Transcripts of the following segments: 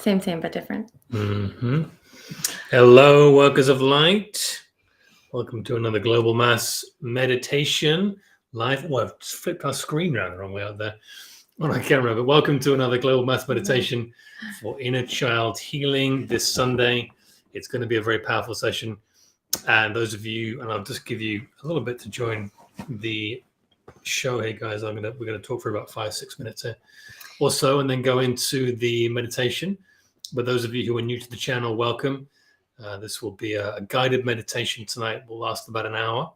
Same, but different. Mm-hmm. Hello, workers of light. Welcome to another Global Mass Meditation live. Well, I've just flipped our screen around the wrong way out there on our camera. But welcome to another Global Mass Meditation for inner child healing this Sunday. It's going to be a very powerful session. And those of you, and I'll just give you a little bit to join the show here, guys. We're going to talk for about 5-6 minutes here or so, and then go into the meditation. But those of you who are new to the channel, welcome. This will be a guided meditation tonight. Will last about an hour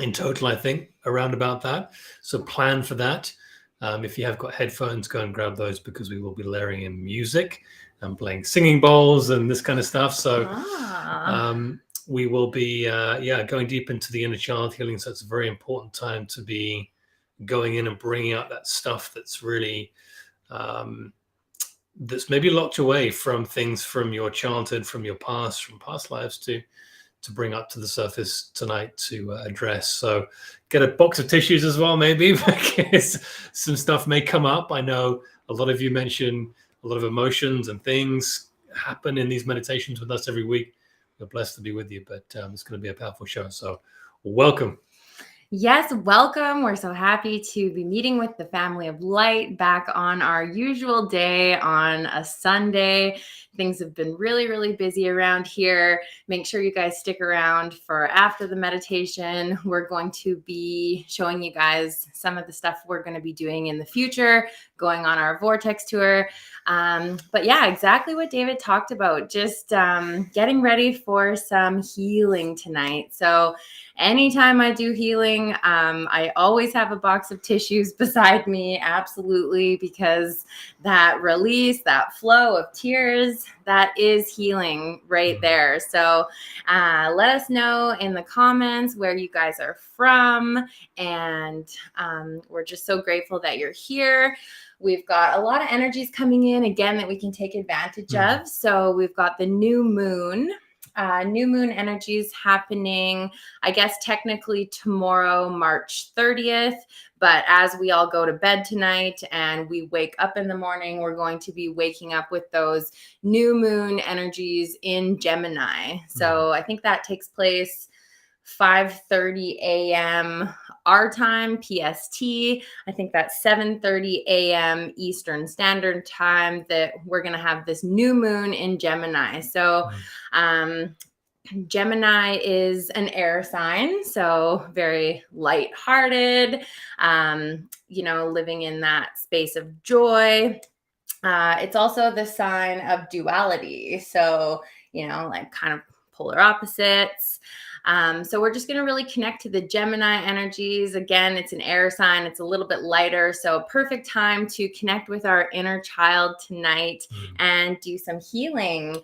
in total, I think, around about that. So plan for that. If you have got headphones, go and grab those because we will be layering in music and playing singing bowls and this kind of stuff. So we will be, going deep into the inner child healing. So it's a very important time to be going in and bringing out that stuff that's really... that's maybe locked away from things from your childhood, from your past, from past lives to bring up to the surface tonight to address. So get a box of tissues as well, maybe, because some stuff may come up. I know a lot of you mention a lot of emotions and things happen in these meditations with us every week. We're blessed to be with you, but it's going to be a powerful show. So welcome. Yes, welcome. We're so happy to be meeting with the family of light back on our usual day on a Sunday. Things have been really, really busy around here. Make sure you guys stick around for after the meditation. We're going to be showing you guys some of the stuff we're going to be doing in the future, going on our Vortex tour. But yeah, exactly what David talked about, just getting ready for some healing tonight. So anytime I do healing, I always have a box of tissues beside me, absolutely, because that release, that flow of tears, that is healing right there. So let us know in the comments where you guys are from, and we're just so grateful that you're here. We've got a lot of energies coming in, again, that we can take advantage of. So we've got the new moon energies happening, I guess, technically tomorrow, March 30th. But as we all go to bed tonight and we wake up in the morning, we're going to be waking up with those new moon energies in Gemini. So I think that takes place 5:30 a.m. our time, PST. I think that's 7:30 a.m. Eastern Standard Time that we're going to have this new moon in Gemini. So Gemini is an air sign, so very lighthearted, living in that space of joy. It's also the sign of duality. So, like kind of polar opposites. So we're just going to really connect to the Gemini energies. Again, it's an air sign. It's a little bit lighter. So perfect time to connect with our inner child tonight and do some healing.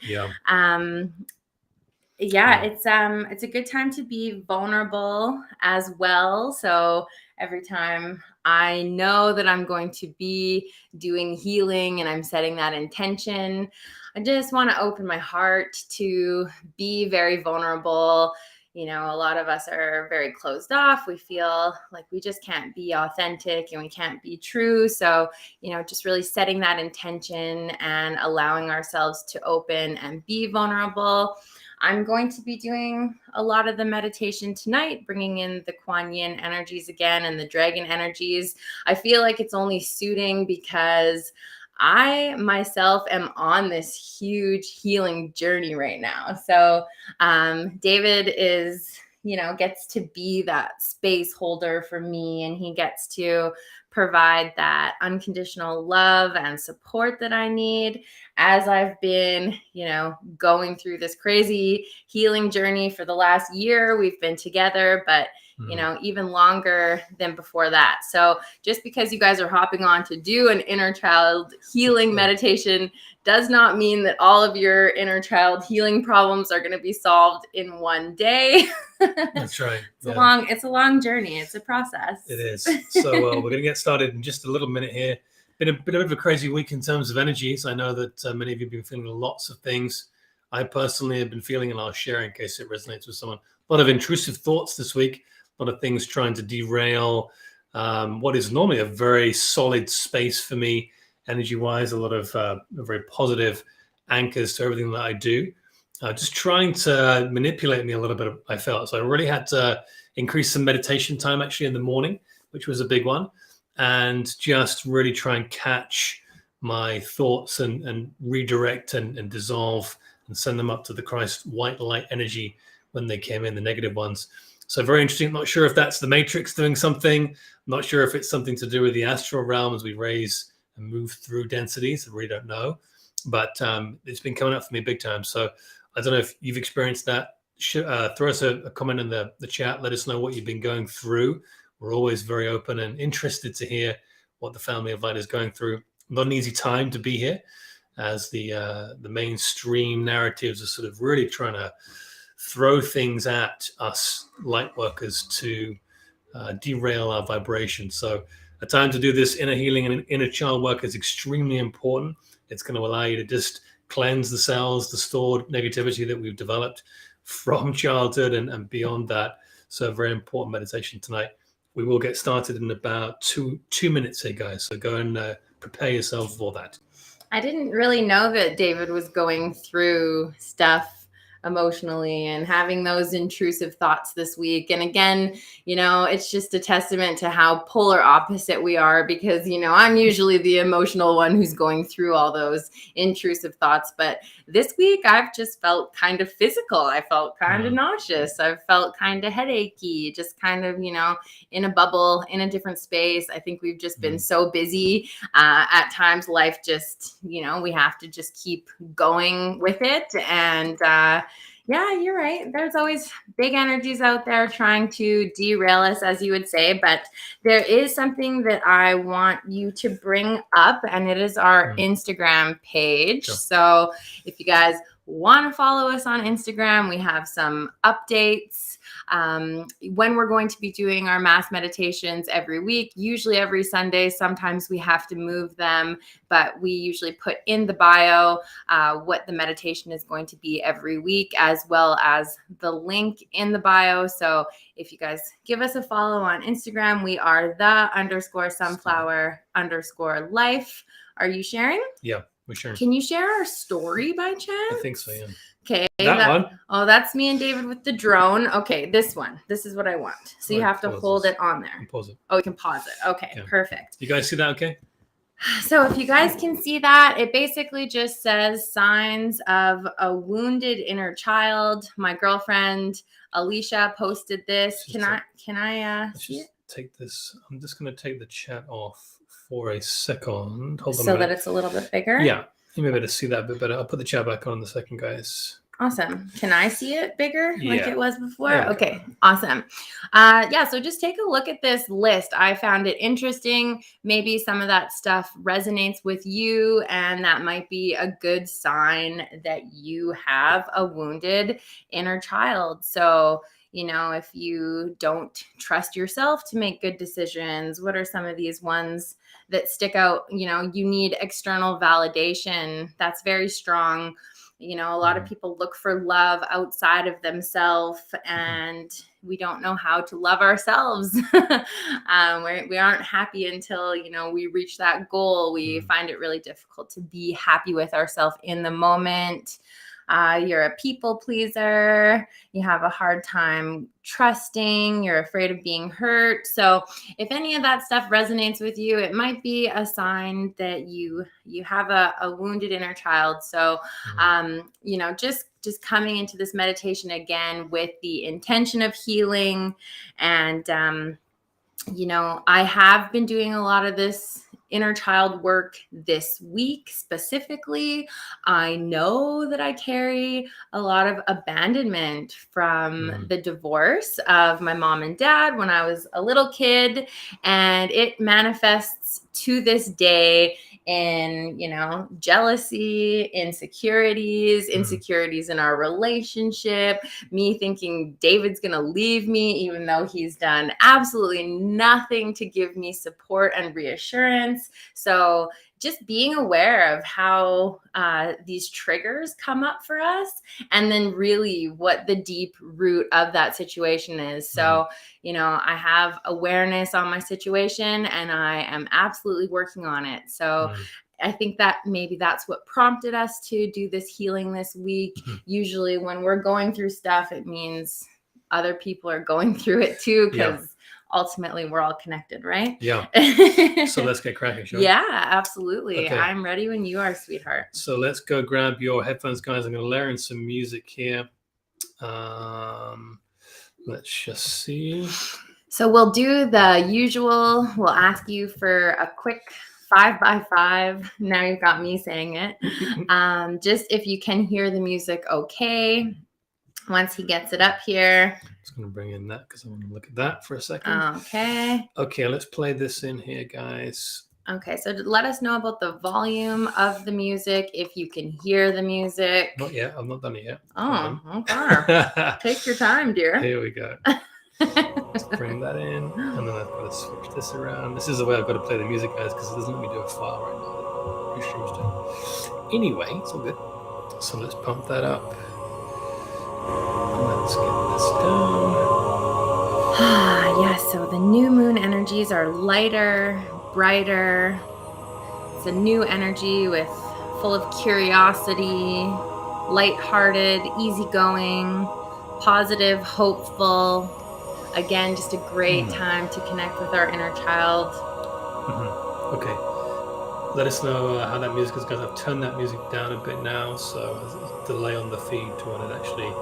It's a good time to be vulnerable as well. So every time I know that I'm going to be doing healing and I'm setting that intention, I just want to open my heart to be very vulnerable. A lot of us are very closed off. We feel like we just can't be authentic and we can't be true. So, just really setting that intention and allowing ourselves to open and be vulnerable. I'm going to be doing a lot of the meditation tonight, bringing in the Quan Yin energies again and the dragon energies. I feel like it's only suiting because I myself am on this huge healing journey right now. So David is, gets to be that space holder for me, and he gets to provide that unconditional love and support that I need as I've been, going through this crazy healing journey for the last year. We've been together, but even longer than before that. So just because you guys are hopping on to do an inner child healing meditation does not mean that all of your inner child healing problems are going to be solved in one day. That's right. It's a long journey. It's a process. It is. So we're going to get started in just a little minute here. Been a bit of a crazy week in terms of energies. I know that many of you have been feeling lots of things. I personally have been feeling, and I'll share in case it resonates with someone, a lot of intrusive thoughts this week. A lot of things trying to derail what is normally a very solid space for me energy-wise, a lot of very positive anchors to everything that I do. Just trying to manipulate me a little bit, I felt. So I really had to increase some meditation time actually in the morning, which was a big one, and just really try and catch my thoughts and redirect and dissolve and send them up to the Christ white light energy when they came in, the negative ones. So very interesting. I'm not sure if that's the matrix doing something. I'm not sure if it's something to do with the astral realm as we raise and move through densities. I really don't know. But it's been coming up for me big time. So I don't know if you've experienced that. Throw us a comment in the chat. Let us know what you've been going through. We're always very open and interested to hear what the family of light is going through. Not an easy time to be here, as the mainstream narratives are sort of really trying to throw things at us light workers to derail our vibration. So a time to do this inner healing and inner child work is extremely important. It's going to allow you to just cleanse the cells, the stored negativity that we've developed from childhood and beyond that. So a very important meditation tonight. We will get started in about two minutes here, guys. So go and prepare yourself for that. I didn't really know that David was going through stuff emotionally and having those intrusive thoughts this week. And again, it's just a testament to how polar opposite we are, because, I'm usually the emotional one who's going through all those intrusive thoughts. But this week I've just felt kind of physical. I felt kind of nauseous. I've felt kind of headachy, just kind of, in a bubble, in a different space. I think we've just been so busy. At times life just, we have to just keep going with it. And, yeah, you're right. There's always big energies out there trying to derail us, as you would say. But there is something that I want you to bring up, and it is our Instagram page. Sure. So if you guys want to follow us on Instagram, we have some updates. When we're going to be doing our mass meditations every week, usually every Sunday. Sometimes we have to move them, but we usually put in the bio what the meditation is going to be every week, as well as the link in the bio. So if you guys give us a follow on Instagram, we are the_sunflower_life. Are you sharing? Yeah, we're sharing. Can you share our story by chance? I think so, yeah. Okay. That one? Oh, that's me and David with the drone. Okay, this one. This is what I want. So you have to hold it on there. Pause it. Oh, you can pause it. Okay, yeah. Perfect. You guys see that okay? So if you guys can see that, it basically just says signs of a wounded inner child. My girlfriend, Alicia, posted this. Can I see it? Take this. I'm just going to take the chat off for a second. Hold on so that it's a little bit bigger? Yeah. You may be able to see that a bit better. I'll put the chat back on in a second, guys. Awesome. Can I see it bigger like it was before? Yeah. Okay, awesome. So just take a look at this list. I found it interesting. Maybe some of that stuff resonates with you, and that might be a good sign that you have a wounded inner child. So, if you don't trust yourself to make good decisions, what are some of these ones that stick out? You need external validation. That's very strong. A lot of people look for love outside of themselves, and we don't know how to love ourselves. We aren't happy until, we reach that goal. We find it really difficult to be happy with ourselves in the moment. You're a people pleaser. You have a hard time trusting. You're afraid of being hurt. So if any of that stuff resonates with you, it might be a sign that you have a wounded inner child. So, just coming into this meditation again with the intention of healing. And, I have been doing a lot of this inner child work this week specifically. I know that I carry a lot of abandonment from the divorce of my mom and dad when I was a little kid, and it manifests to this day in, jealousy, insecurities in our relationship, me thinking David's going to leave me, even though he's done absolutely nothing to give me support and reassurance. So just being aware of how these triggers come up for us, and then really what the deep root of that situation is. So, I have awareness on my situation, and I am absolutely working on it. So I think that maybe that's what prompted us to do this healing this week. Mm-hmm. Usually when we're going through stuff, it means other people are going through it too, because ultimately we're all connected, right? Yeah. So let's get cracking, shall we? Yeah, absolutely. Okay. I'm ready when you are, sweetheart. So let's go grab your headphones, guys. I'm going to layer in some music here. Let's just see. So we'll do the usual. We'll ask you for a quick 5x5. Now you've got me saying it. Just if you can hear the music okay. Once he gets it up here. I'm just going to bring in that because I want to look at that for a second. Okay. Okay, let's play this in here, guys. Okay, so let us know about the volume of the music, if you can hear the music. Not yet. I've not done it yet. Oh, okay. Take your time, dear. Here we go. Let's bring that in, and then I've got to switch this around. This is the way I've got to play the music, guys, because it doesn't let me do a file right now. Restream's doing. Anyway, it's all good. So let's pump that up. Let's get this down. Yes, so the new moon energies are lighter, brighter. It's a new energy full of curiosity, lighthearted, easygoing, positive, hopeful. Again, just a great time to connect with our inner child. Okay. Let us know how that music is, guys. I've turned that music down a bit now, so there's a delay on the feed to when it actually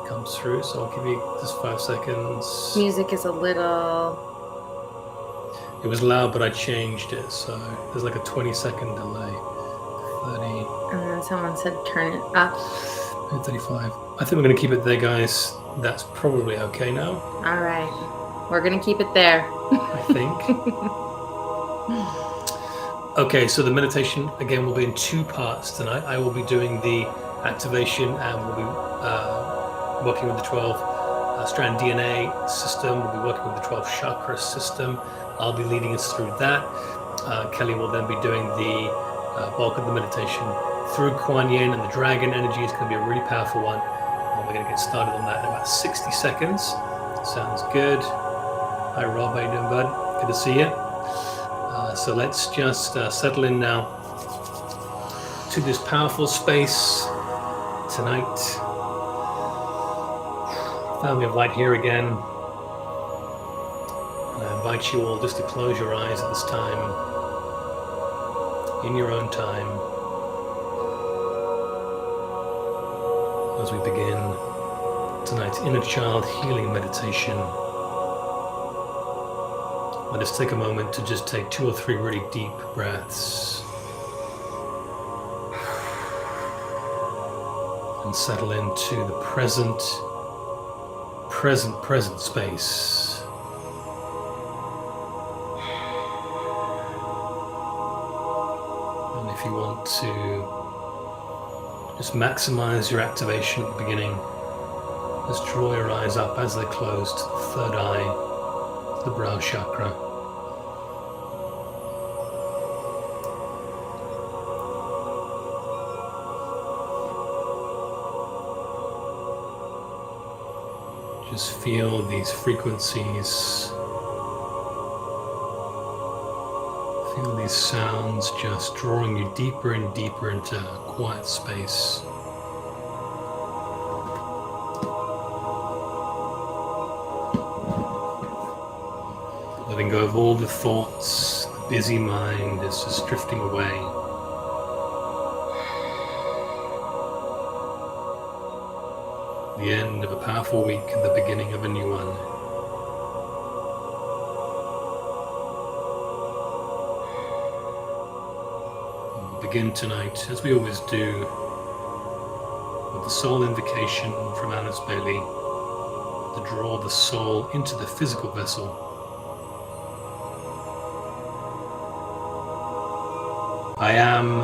comes through. So I'll give you just 5 seconds. Music is a little... It was loud, but I changed it, so there's like a 20-second delay. 30. And then someone said turn it up. 35. I think we're going to keep it there, guys. That's probably okay now. All right. We're going to keep it there. I think. Okay, so the meditation, again, will be in 2 parts tonight. I will be doing the activation, and we'll be working with the 12-strand DNA system. We'll be working with the 12 chakra system. I'll be leading us through that. Kelly will then be doing the bulk of the meditation through Quan Yin, and the dragon energy is going to be a really powerful one. And we're going to get started on that in about 60 seconds. Sounds good. Hi, Rob. How you doing, bud? Good to see you. So let's just settle in now to this powerful space tonight. Family of light here again. And I invite you all just to close your eyes at this time, in your own time, as we begin tonight's inner child healing meditation. Let us take a moment to just take 2 or 3 really deep breaths and settle into the present space. And if you want to just maximize your activation at the beginning, just draw your eyes up as they close to the 3rd eye, the brow chakra. Just feel these frequencies. Feel these sounds just drawing you deeper and deeper into a quiet space. Letting go of all the thoughts, the busy mind is just drifting away. The end of a powerful week and the beginning of a new one. We'll begin tonight, as we always do, with the soul invocation from Alice Bailey to draw the soul into the physical vessel. I am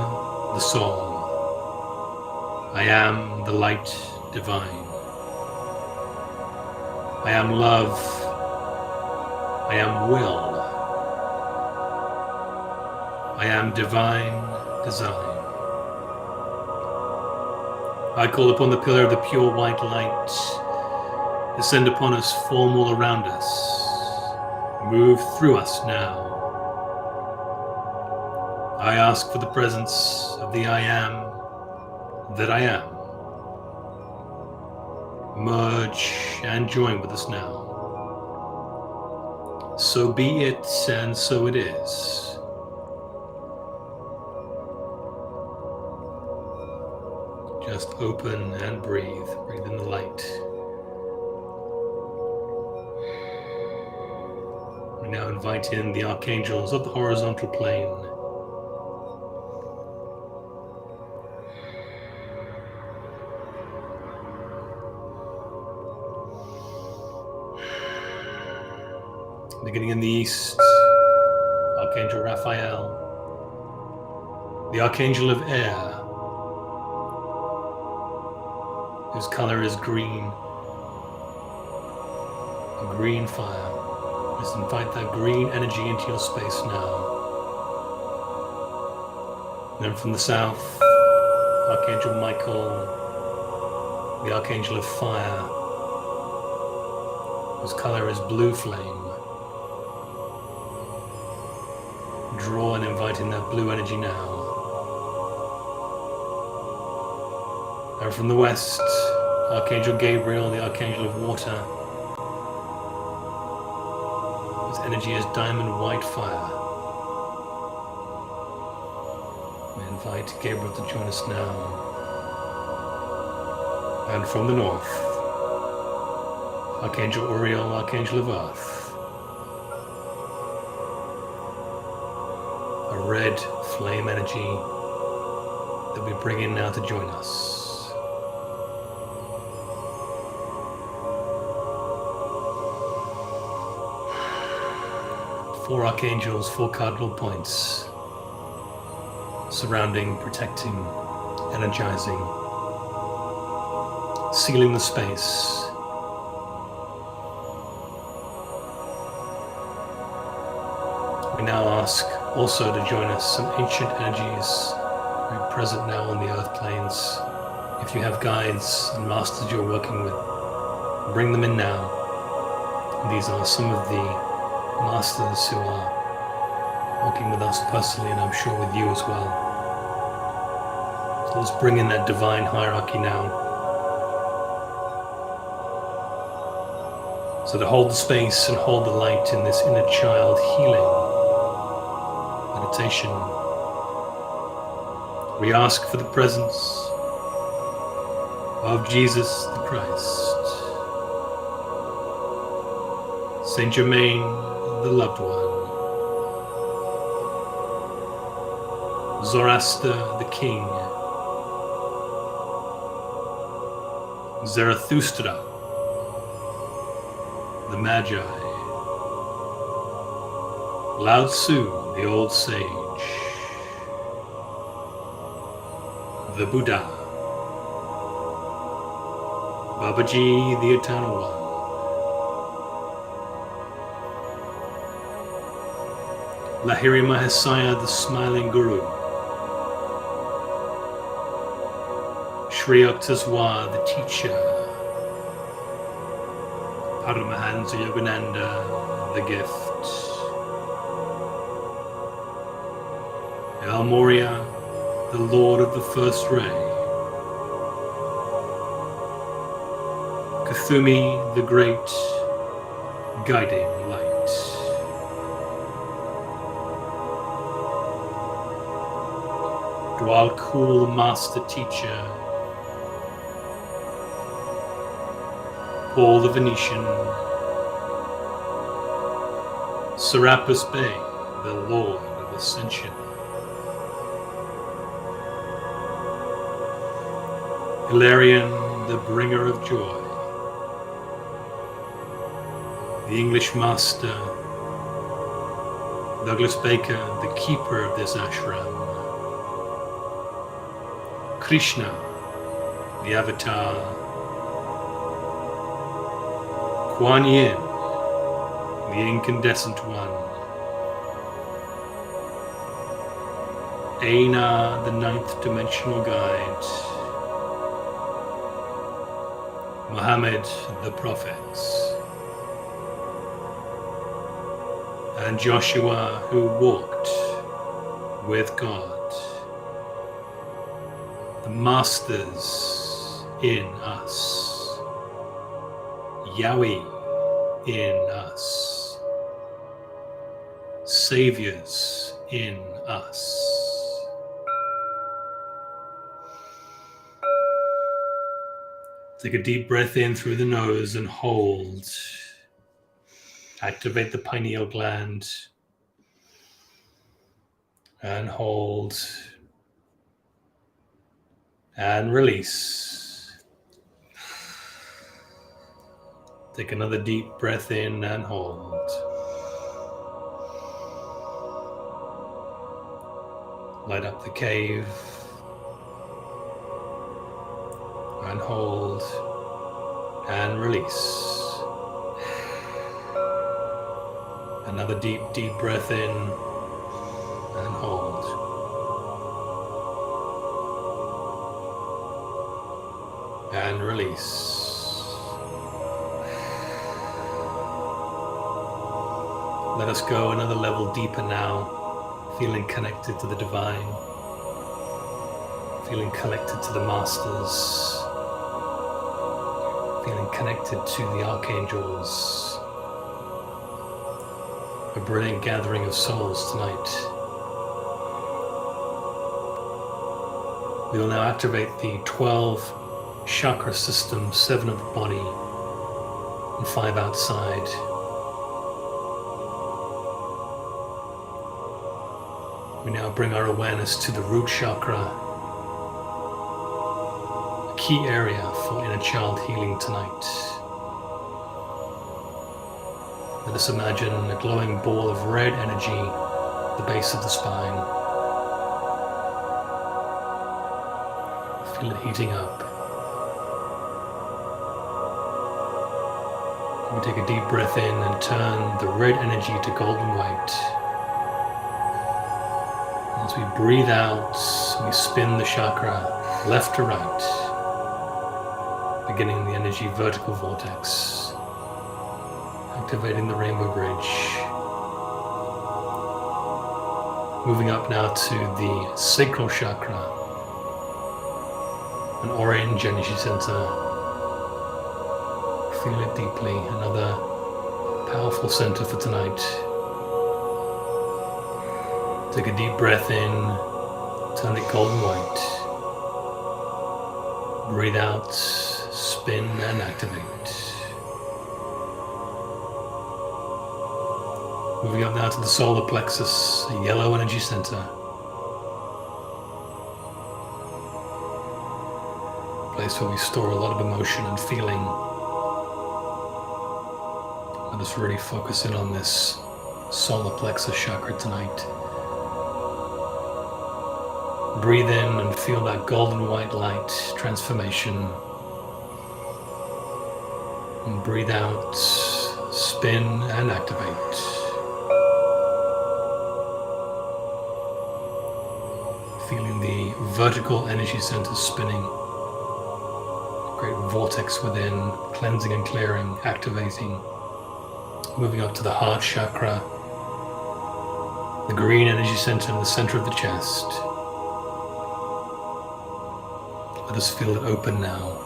the soul. I am the light divine. I am love. I am will. I am divine design. I call upon the pillar of the pure white light. Descend upon us, form all around us. Move through us now. I ask for the presence of the I am that I am. Merge and join with us now. So be it, and so it is. Just open and breathe. Breathe in the light. We now invite in the archangels of the horizontal plane. Beginning in the east, Archangel Raphael, the Archangel of Air, whose color is green, a green fire. Just invite that green energy into your space now. Then from the south, Archangel Michael, the Archangel of Fire, whose color is blue flame. Draw and invite in that blue energy now. And from the west, Archangel Gabriel, the Archangel of Water, whose energy is diamond white fire. We invite Gabriel to join us now. And from the north, Archangel Uriel, Archangel of Earth, a red flame energy that we bring in now to join us. Four archangels, four cardinal points, surrounding, protecting, energizing, sealing the space. We now ask also to join us some ancient energies very present now on the earth planes. If you have guides and masters you're working with, bring them in now. These are some of the masters who are working with us personally, and I'm sure with you as well. So let's bring in that divine hierarchy now. So to hold the space and hold the light in this inner child healing meditation, we ask for the presence of Jesus the Christ, Saint Germain, the loved one, Zoroaster the king, Zarathustra, the Magi, Lao Tzu, the old sage, the Buddha, Babaji, the eternal one, Lahiri Mahasaya, the smiling guru, Sri Yukteswar, the teacher, Paramahansa Yogananda, the gift, El Moria, the Lord of the first ray, Kuthumi, the great guiding light. Dwalkul, master teacher, Paul the Venetian, Serapis Bey, the Lord of Ascension, Hilarion, the bringer of joy, the English master, Douglas Baker, the keeper of this ashram, Krishna, the avatar, Quan Yin, the incandescent one, Aina, the ninth dimensional guide, Muhammad, the prophets, and Joshua, who walked with God, the masters in us, Yahweh in us, saviors in us. Take a deep breath in through the nose and hold. Activate the pineal gland and hold and release. Take another deep breath in and hold. Light up the cave and hold and release. Another deep breath in and hold. And release. Let us go another level deeper now, feeling connected to the divine, feeling connected to the masters, feeling connected to the archangels. A brilliant gathering of souls tonight. We will now activate the 12 chakra system, 7 of the body and 5 outside. We now bring our awareness to the root chakra, a key area for inner child healing tonight. Let us imagine a glowing ball of red energy at the base of the spine. Feel it heating up. We take a deep breath in and turn the red energy to golden white. As we breathe out, we spin the chakra left to right, beginning the energy vertical vortex. Activating the rainbow bridge. Moving up now to the sacral chakra, an orange energy center. Feel it deeply, another powerful center for tonight. Take a deep breath in, turn it golden white. Breathe out, spin and activate. Moving up now to the solar plexus, a yellow energy center. A place where we store a lot of emotion and feeling. Let us really focus in on this solar plexus chakra tonight. Breathe in and feel that golden white light transformation. And breathe out, spin and activate. Feeling the vertical energy center spinning. Great vortex within, cleansing and clearing, activating. Moving up to the heart chakra. The green energy center in the center of the chest. Let us feel it open now.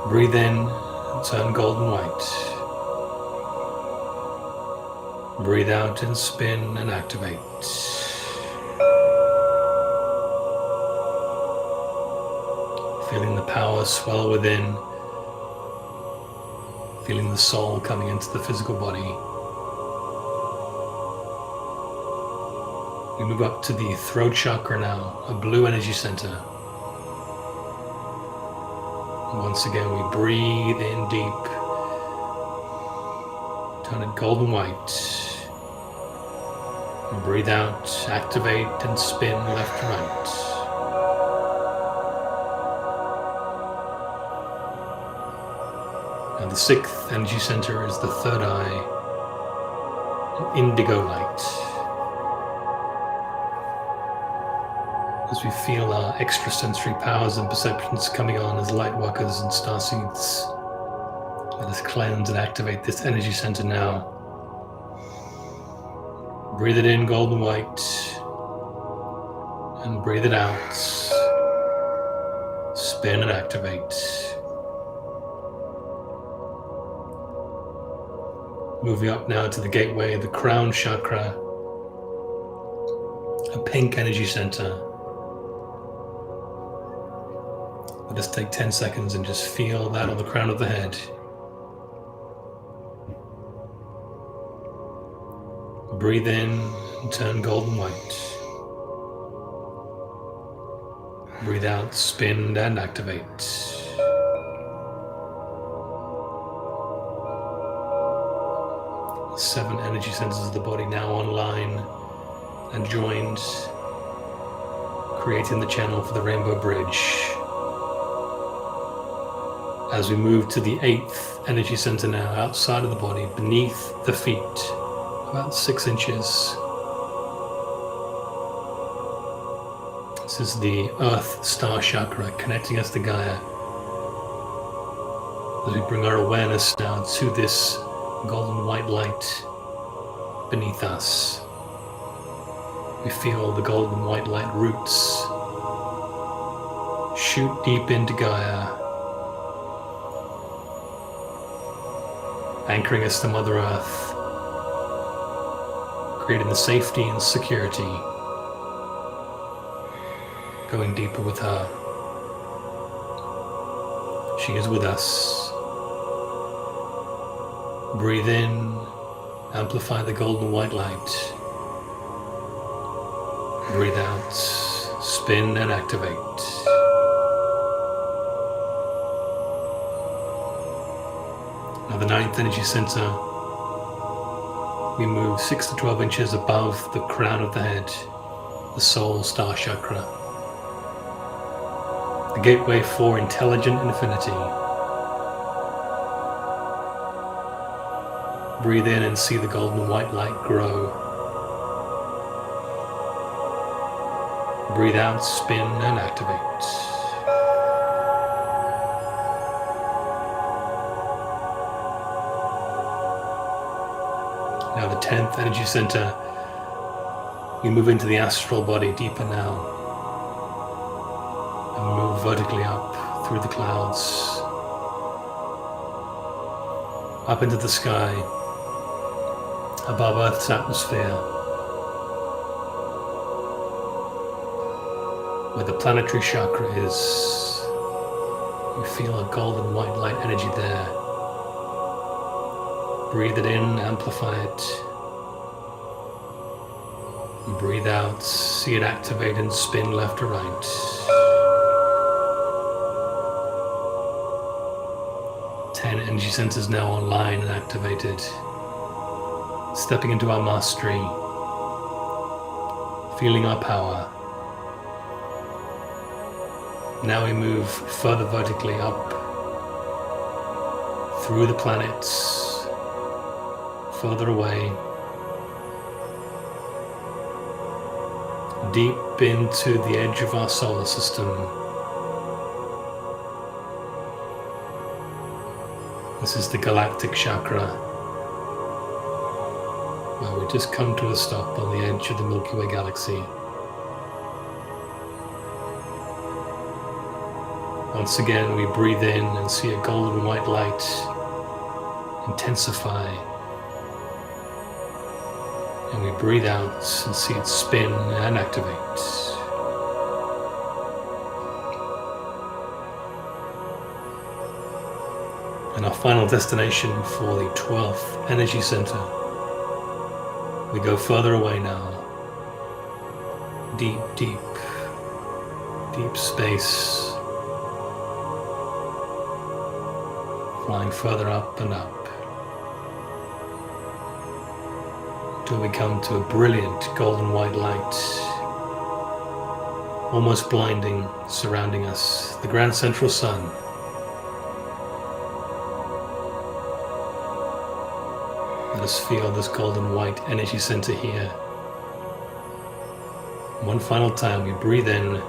Breathe in and turn golden white. Breathe out and spin and activate. Feeling the power swell within. Feeling the soul coming into the physical body. We move up to the throat chakra now, a blue energy center. Once again, we breathe in deep. Turn it golden white. And breathe out, activate and spin left to right. And the 6th energy center is the third eye, an indigo light. As we feel our extrasensory powers and perceptions coming on as light workers and starseeds, let us cleanse and activate this energy center now. Breathe it in, golden white, and breathe it out. Spin and activate. Moving up now to the gateway, the crown chakra, a pink energy center. Let us take 10 seconds and just feel that on the crown of the head. Breathe in and turn golden white. Breathe out, spin and activate. Seven energy centers of the body now online and joined, creating the channel for the rainbow bridge. As we move to the 8th energy center now, outside of the body, beneath the feet, about 6 inches. This is the Earth Star Chakra, connecting us to Gaia. As we bring our awareness now to this golden white light beneath us, we feel the golden white light roots shoot deep into Gaia, anchoring us to Mother Earth, creating the safety and security, going deeper with her. She is with us. Breathe in, amplify the golden white light. Breathe out, spin and activate. Now the 9th energy center, we move 6 to 12 inches above the crown of the head, the soul star chakra, the gateway for intelligent infinity. Breathe in and see the golden white light grow. Breathe out, spin and activate. Now the 10th energy center, we move into the astral body deeper now and move vertically up through the clouds, up into the sky, above Earth's atmosphere, where the planetary chakra is. You feel a golden white light energy there. Breathe it in, amplify it. Breathe out, see it activate and spin left to right. Ten energy centers now online and activated. Stepping into our mastery, feeling our power. Now we move further vertically up through the planets, further away, deep into the edge of our solar system. This is the galactic chakra, where we just come to a stop on the edge of the Milky Way galaxy. Once again, we breathe in and see a golden white light intensify. And we breathe out and see it spin and activate. And our final destination for the 12th energy center. We go further away now. Deep, deep, deep space. Flying further up and up. Till we come to a brilliant golden white light. Almost blinding, surrounding us. The grand central sun. Let us feel this golden white energy center here. One final time, we breathe in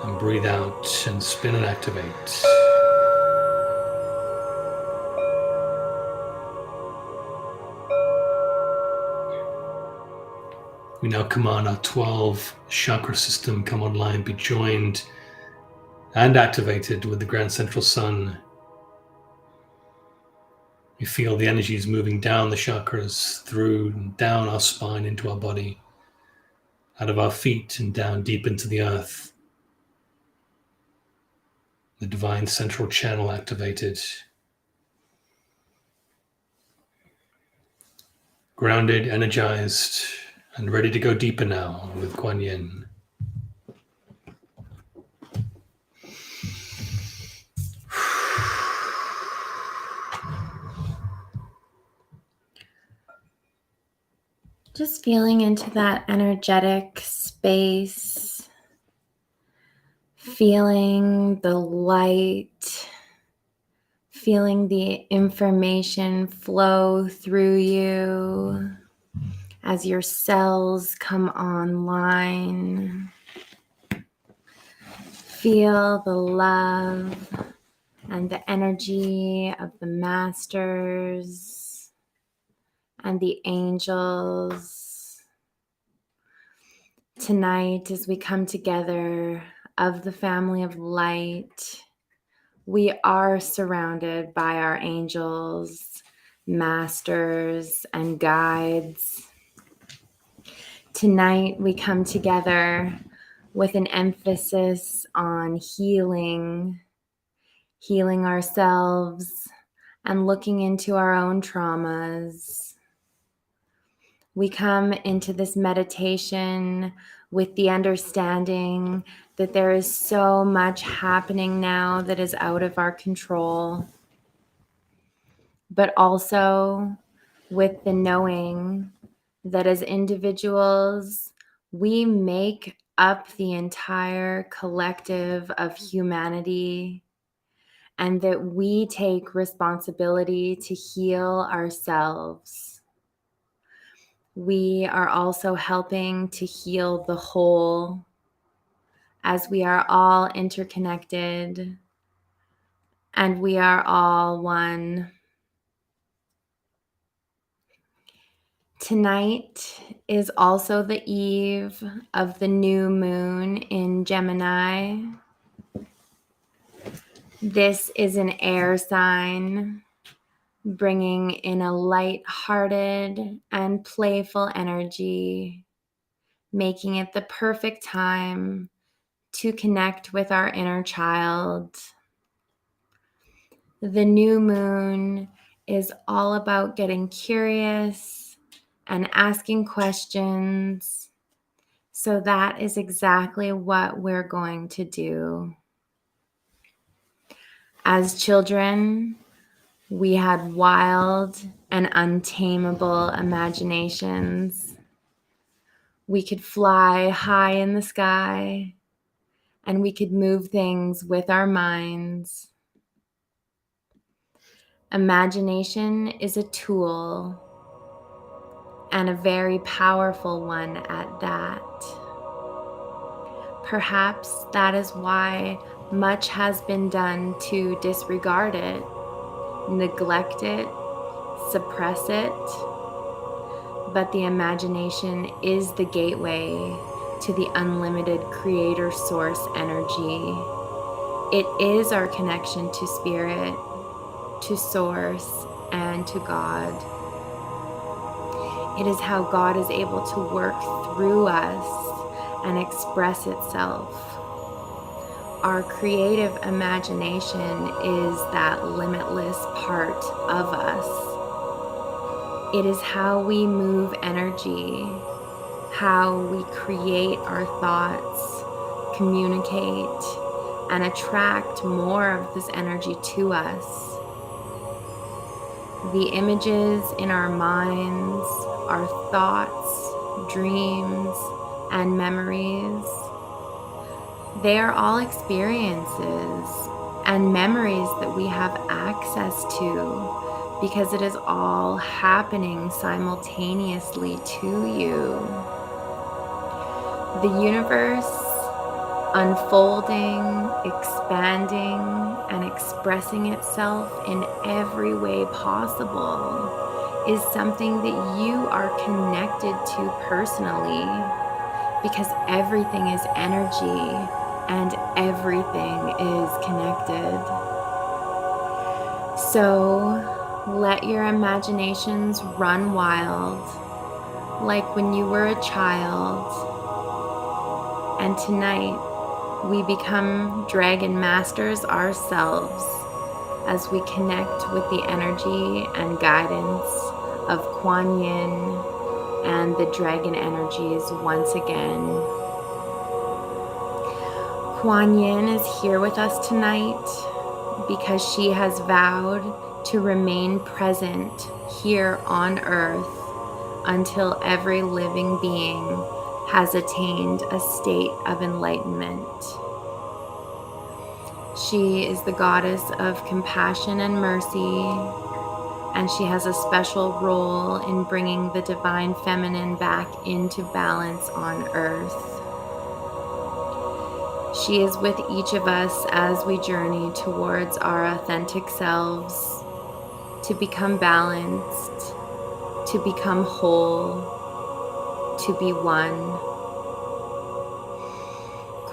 and breathe out and spin and activate. We now command our 12 chakra system come online, be joined and activated with the Grand Central Sun. We feel the energies moving down the chakras, through and down our spine into our body, out of our feet and down deep into the earth. The divine central channel activated. Grounded, energized, and ready to go deeper now with Quan Yin. Just feeling into that energetic space, feeling the light, feeling the information flow through you as your cells come online. Feel the love and the energy of the masters and the angels. Tonight, as we come together of the family of light, we are surrounded by our angels, masters, and guides. Tonight, we come together with an emphasis on healing ourselves and looking into our own traumas. We come into this meditation with the understanding that there is so much happening now that is out of our control, but also with the knowing that as individuals, we make up the entire collective of humanity, and that we take responsibility to heal ourselves. We are also helping to heal the whole, as we are all interconnected and we are all one. Tonight is also the eve of the new moon in Gemini. This is an air sign, bringing in a light-hearted and playful energy, making it the perfect time to connect with our inner child. The new moon is all about getting curious and asking questions. So that is exactly what we're going to do. As children, we had wild and untamable imaginations. We could fly high in the sky, and we could move things with our minds. Imagination is a tool, and a very powerful one at that. Perhaps that is why much has been done to disregard it, neglect it, suppress it. But the imagination is the gateway to the unlimited creator source energy. It is our connection to spirit, to source, and to God. It is how God is able to work through us and express itself. Our creative imagination is that limitless part of us. It is how we move energy, how we create our thoughts, communicate, and attract more of this energy to us. The images in our minds, our thoughts, dreams, and memories, they are all experiences and memories that we have access to because it is all happening simultaneously to you. The universe unfolding, expanding, and expressing itself in every way possible is something that you are connected to personally, because everything is energy and everything is connected. So let your imaginations run wild, like when you were a child. And tonight, we become dragon masters ourselves as we connect with the energy and guidance of Quan Yin and the dragon energies once again. Quan Yin is here with us tonight because she has vowed to remain present here on Earth until every living being has attained a state of enlightenment. She is the goddess of compassion and mercy, and she has a special role in bringing the divine feminine back into balance on Earth. She is with each of us as we journey towards our authentic selves, to become balanced, to become whole, to be one.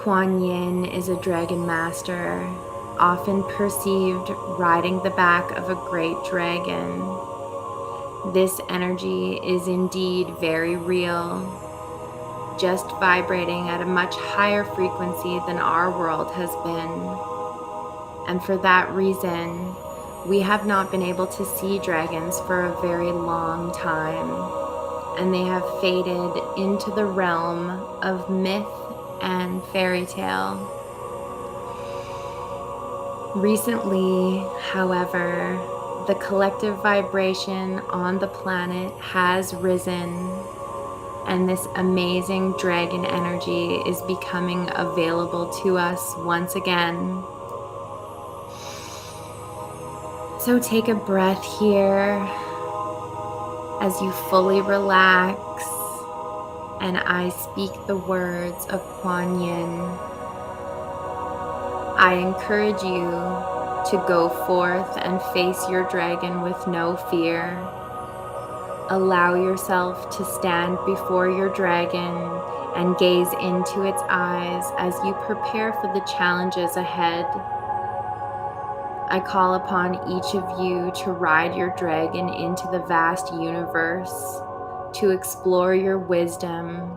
Quan Yin is a dragon master, often perceived riding the back of a great dragon. This energy is indeed very real, just vibrating at a much higher frequency than our world has been. And for that reason, we have not been able to see dragons for a very long time, and they have faded into the realm of myth and fairy tale. Recently, however, the collective vibration on the planet has risen, and this amazing dragon energy is becoming available to us once again. So take a breath here as you fully relax, and I speak the words of Quan Yin. I encourage you to go forth and face your dragon with no fear. Allow yourself to stand before your dragon and gaze into its eyes as you prepare for the challenges ahead. I call upon each of you to ride your dragon into the vast universe, to explore your wisdom,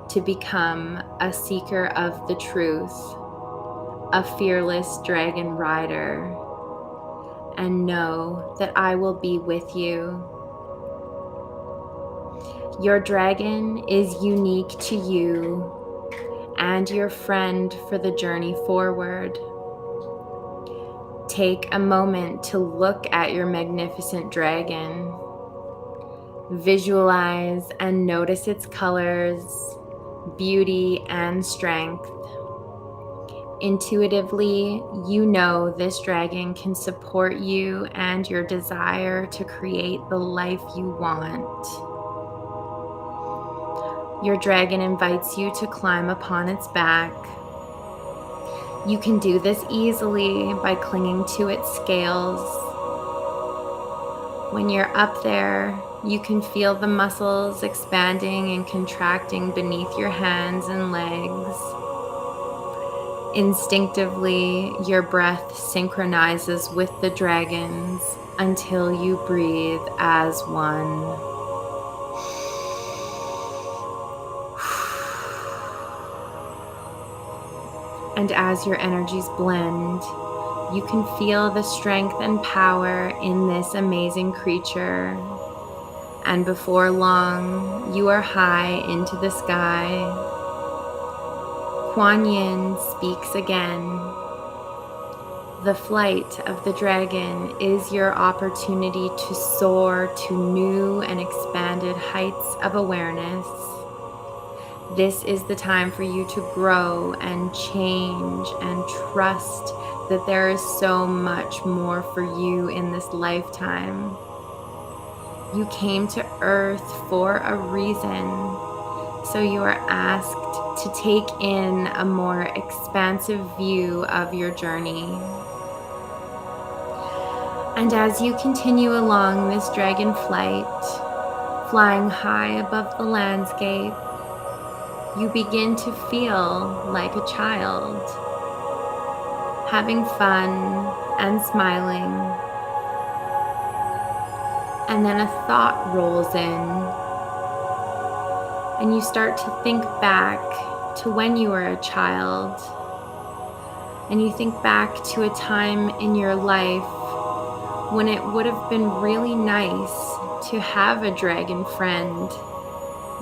to become a seeker of the truth, a fearless dragon rider, and know that I will be with you. Your dragon is unique to you and your friend for the journey forward. Take a moment to look at your magnificent dragon. Visualize and notice its colors, beauty, and strength. Intuitively, you know this dragon can support you and your desire to create the life you want. Your dragon invites you to climb upon its back. You can do this easily by clinging to its scales. When you're up there, you can feel the muscles expanding and contracting beneath your hands and legs. Instinctively, your breath synchronizes with the dragon's until you breathe as one. And as your energies blend, you can feel the strength and power in this amazing creature. And before long, you are high into the sky. Quan Yin speaks again. The flight of the dragon is your opportunity to soar to new and expanded heights of awareness. This is the time for you to grow and change and trust that there is so much more for you in this lifetime. You came to Earth for a reason, so you are asked to take in a more expansive view of your journey. And as you continue along this dragon flight, flying high above the landscape, you begin to feel like a child, having fun and smiling. And then a thought rolls in, and you start to think back to when you were a child. And you think back to a time in your life when it would have been really nice to have a dragon friend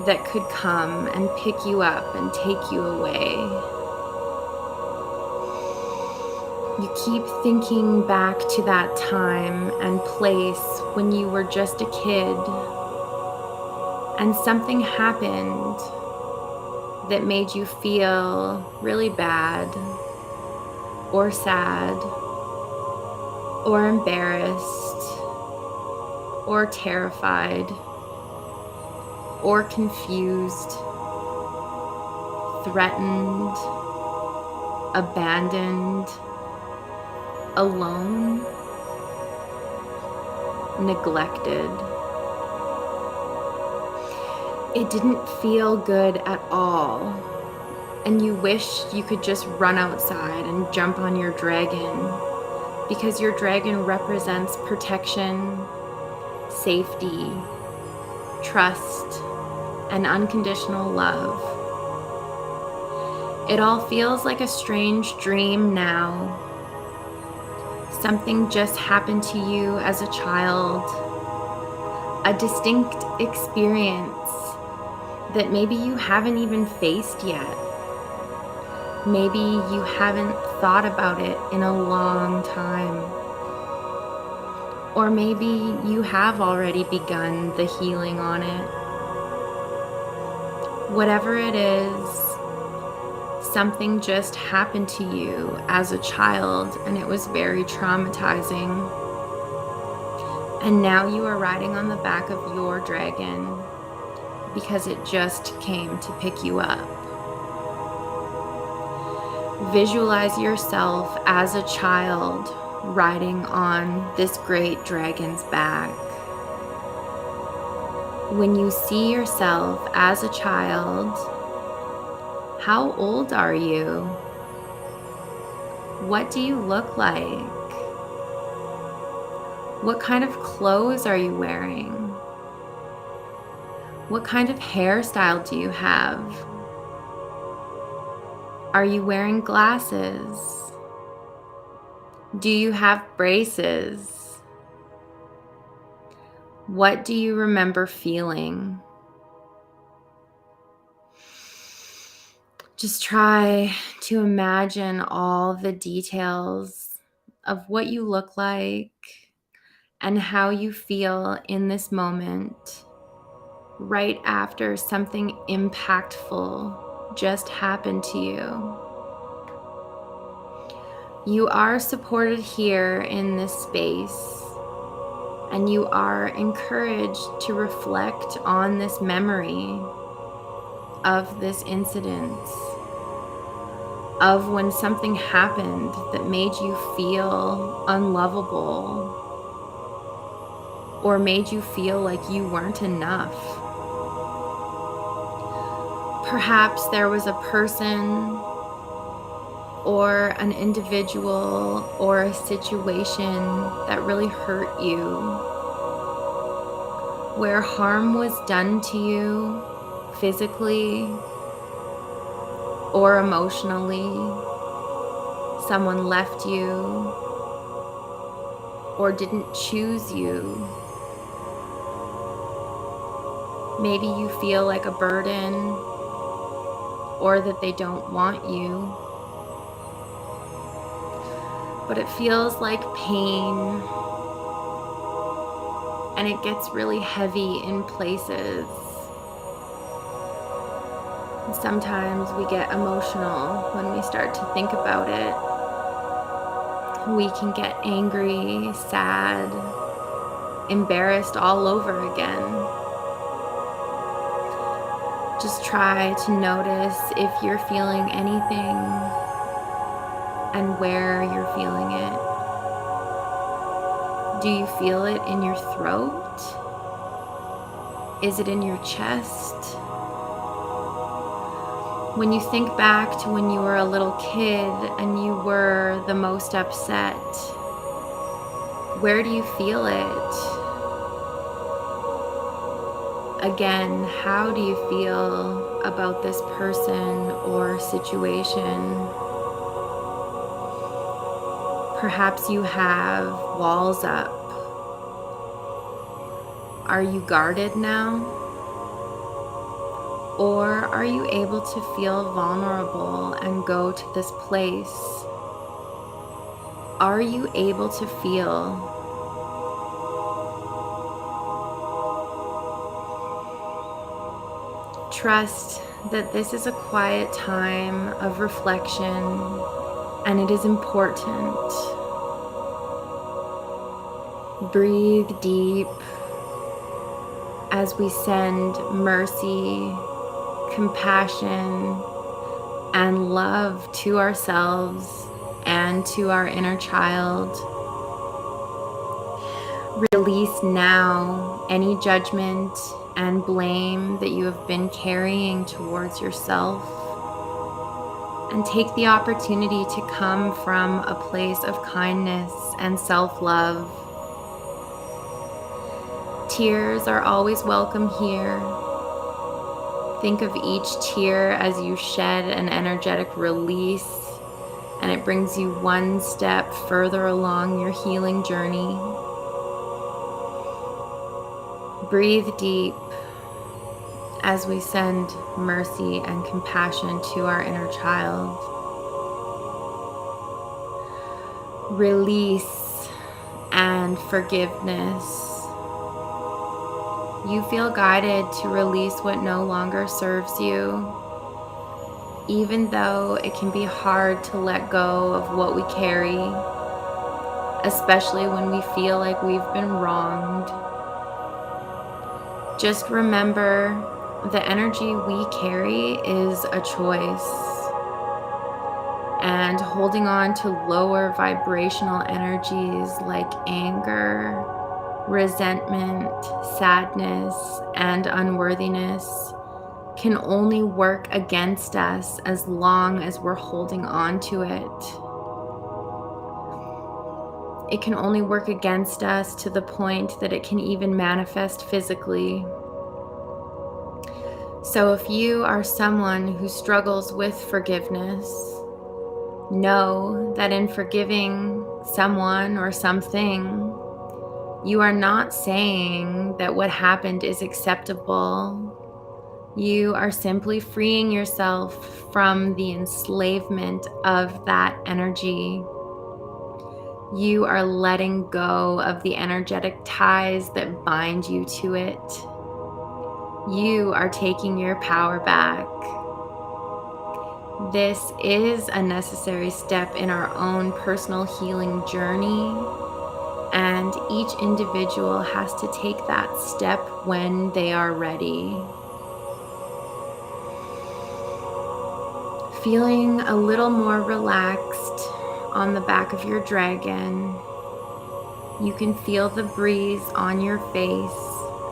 that could come and pick you up and take you away. You keep thinking back to that time and place when you were just a kid and something happened that made you feel really bad or sad or embarrassed or terrified or confused, threatened, abandoned, alone, neglected. It didn't feel good at all, and you wished you could just run outside and jump on your dragon, because your dragon represents protection, safety, trust, and unconditional love. It all feels like a strange dream now. Something just happened to you as a child, a distinct experience that maybe you haven't even faced yet. Maybe you haven't thought about it in a long time. Or maybe you have already begun the healing on it. Whatever it is, something just happened to you as a child and it was very traumatizing. And now you are riding on the back of your dragon because it just came to pick you up. Visualize yourself as a child riding on this great dragon's back. When you see yourself as a child, how old are you? What do you look like? What kind of clothes are you wearing? What kind of hairstyle do you have? Are you wearing glasses? Do you have braces? What do you remember feeling? Just try to imagine all the details of what you look like and how you feel in this moment, right after something impactful just happened to you. You are supported here in this space, and you are encouraged to reflect on this memory of this incident, of when something happened that made you feel unlovable or made you feel like you weren't enough. Perhaps there was a person or an individual or a situation that really hurt you, where harm was done to you physically or emotionally. Someone left you or didn't choose you. Maybe you feel like a burden or that they don't want you. But it feels like pain, and it gets really heavy in places. And sometimes we get emotional when we start to think about it. We can get angry, sad, embarrassed all over again. Just try to notice if you're feeling anything and where you're feeling it. Do you feel it in your throat? Is it in your chest? When you think back to when you were a little kid and you were the most upset, where do you feel it? Again, how do you feel about this person or situation? Perhaps you have walls up. Are you guarded now? Or are you able to feel vulnerable and go to this place? Are you able to feel? Trust that this is a quiet time of reflection and it is important. Breathe deep as we send mercy, compassion, and love to ourselves and to our inner child. Release now any judgment and blame that you have been carrying towards yourself, and take the opportunity to come from a place of kindness and self-love. Tears are always welcome here. Think of each tear as you shed an energetic release, and it brings you one step further along your healing journey. Breathe deep as we send mercy and compassion to our inner child. Release and forgiveness. You feel guided to release what no longer serves you, even though it can be hard to let go of what we carry, especially when we feel like we've been wronged. Just remember, the energy we carry is a choice, and holding on to lower vibrational energies like anger, resentment, sadness, and unworthiness can only work against us as long as we're holding on to it. It can only work against us to the point that it can even manifest physically. So if you are someone who struggles with forgiveness, know that in forgiving someone or something, you are not saying that what happened is acceptable. You are simply freeing yourself from the enslavement of that energy. You are letting go of the energetic ties that bind you to it. You are taking your power back. This is a necessary step in our own personal healing journey, and each individual has to take that step when they are ready. Feeling a little more relaxed on the back of your dragon, you can feel the breeze on your face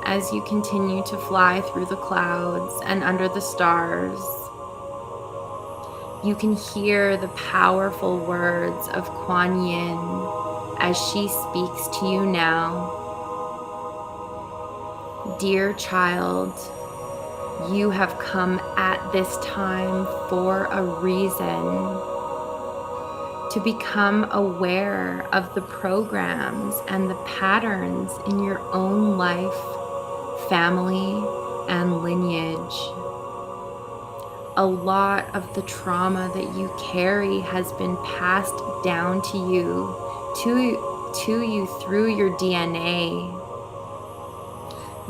as you continue to fly through the clouds and under the stars. You can hear the powerful words of Quan Yin as she speaks to you now. Dear child, you have come at this time for a reason. To become aware of the programs and the patterns in your own life, family, and lineage. A lot of the trauma that you carry has been passed down to you through your DNA.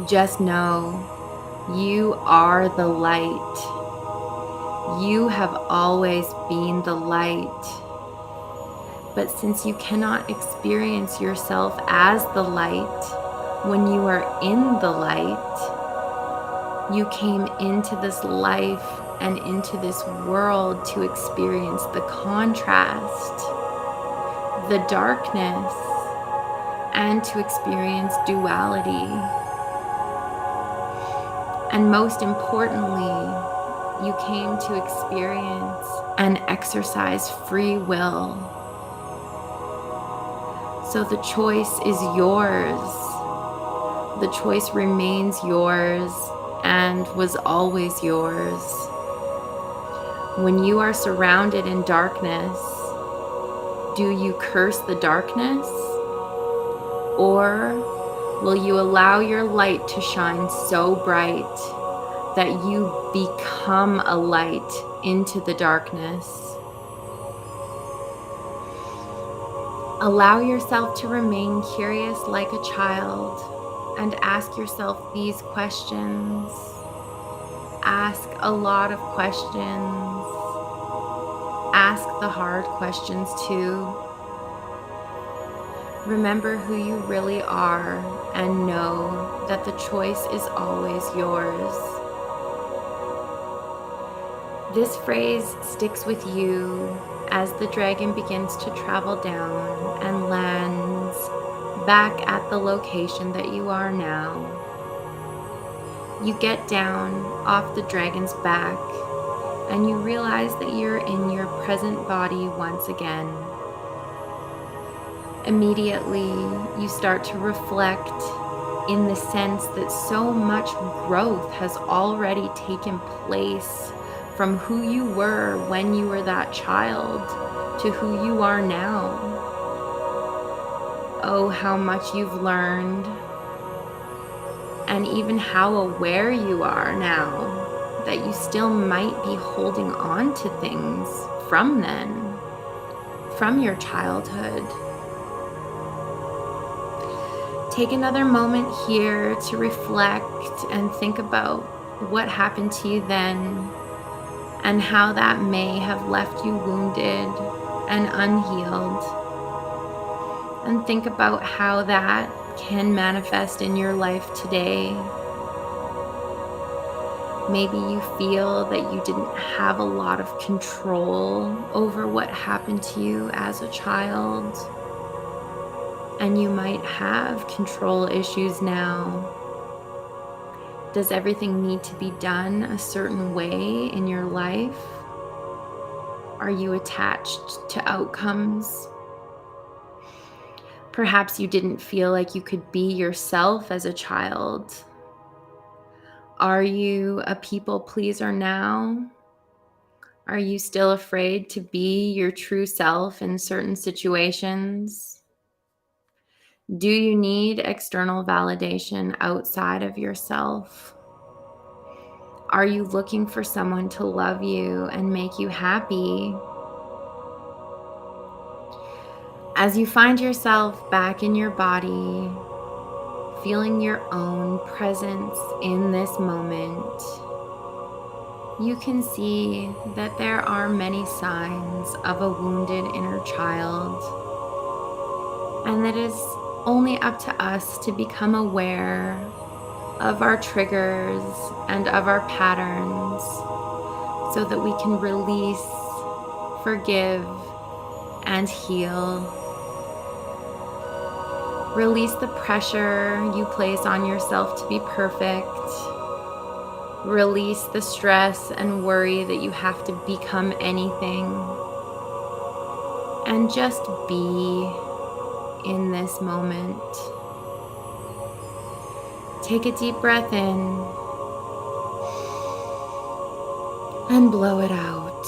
Just know you are the light. You have always been the light. But since you cannot experience yourself as the light when you are in the light, you came into this life and into this world to experience the contrast, the darkness, and to experience duality. And most importantly, you came to experience and exercise free will. So the choice is yours. The choice remains yours and was always yours. When you are surrounded in darkness, do you curse the darkness? Or will you allow your light to shine so bright that you become a light into the darkness? Allow yourself to remain curious like a child and ask yourself these questions. Ask a lot of questions. Ask the hard questions too. Remember who you really are and know that the choice is always yours. This phrase sticks with you as the dragon begins to travel down and lands back at the location that you are now. You get down off the dragon's back and you realize that you're in your present body once again. Immediately, you start to reflect in the sense that so much growth has already taken place from who you were when you were that child to who you are now. Oh, how much you've learned, and even how aware you are now that you still might be holding on to things from then, from your childhood. Take another moment here to reflect and think about what happened to you then and how that may have left you wounded and unhealed. And think about how that can manifest in your life today. Maybe you feel that you didn't have a lot of control over what happened to you as a child. And you might have control issues now. Does everything need to be done a certain way in your life? Are you attached to outcomes? Perhaps you didn't feel like you could be yourself as a child. Are you a people pleaser now? Are you still afraid to be your true self in certain situations? Do you need external validation outside of yourself? Are you looking for someone to love you and make you happy? As you find yourself back in your body, feeling your own presence in this moment, you can see that there are many signs of a wounded inner child, and that is only up to us to become aware of our triggers and of our patterns so that we can release, forgive, and heal. Release the pressure you place on yourself to be perfect. Release the stress and worry that you have to become anything. And just be in this moment. Take a deep breath in and blow it out.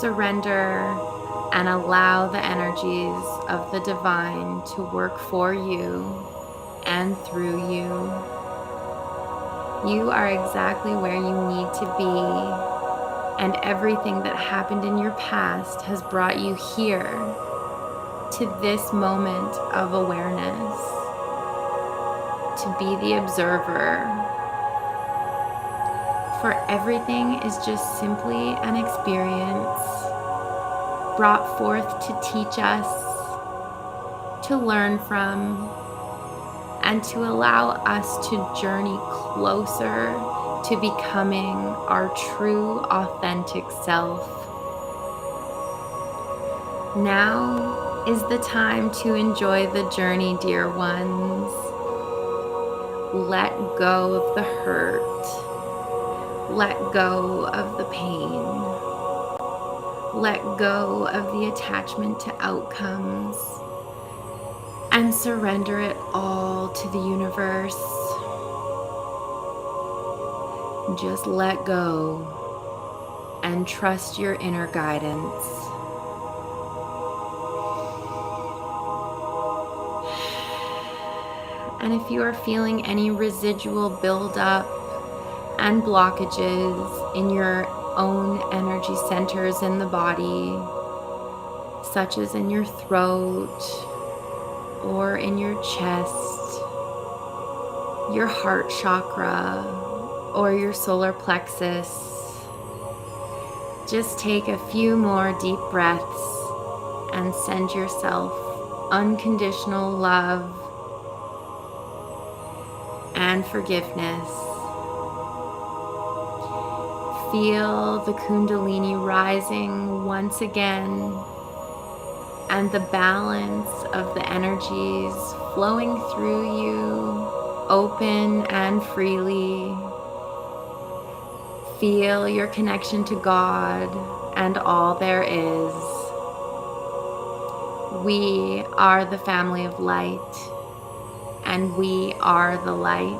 Surrender and allow the energies of the divine to work for you and through you. You are exactly where you need to be. And everything that happened in your past has brought you here to this moment of awareness, to be the observer. For everything is just simply an experience brought forth to teach us, to learn from, and to allow us to journey closer to becoming our true, authentic self. Now is the time to enjoy the journey, dear ones. Let go of the hurt. Let go of the pain. Let go of the attachment to outcomes and surrender it all to the universe. Just let go and trust your inner guidance. And if you are feeling any residual buildup and blockages in your own energy centers in the body, such as in your throat or in your chest, your heart chakra, or your solar plexus, just take a few more deep breaths and send yourself unconditional love and forgiveness. Feel the Kundalini rising once again and the balance of the energies flowing through you, open and freely. Feel your connection to God and all there is. We are the family of light, and we are the light.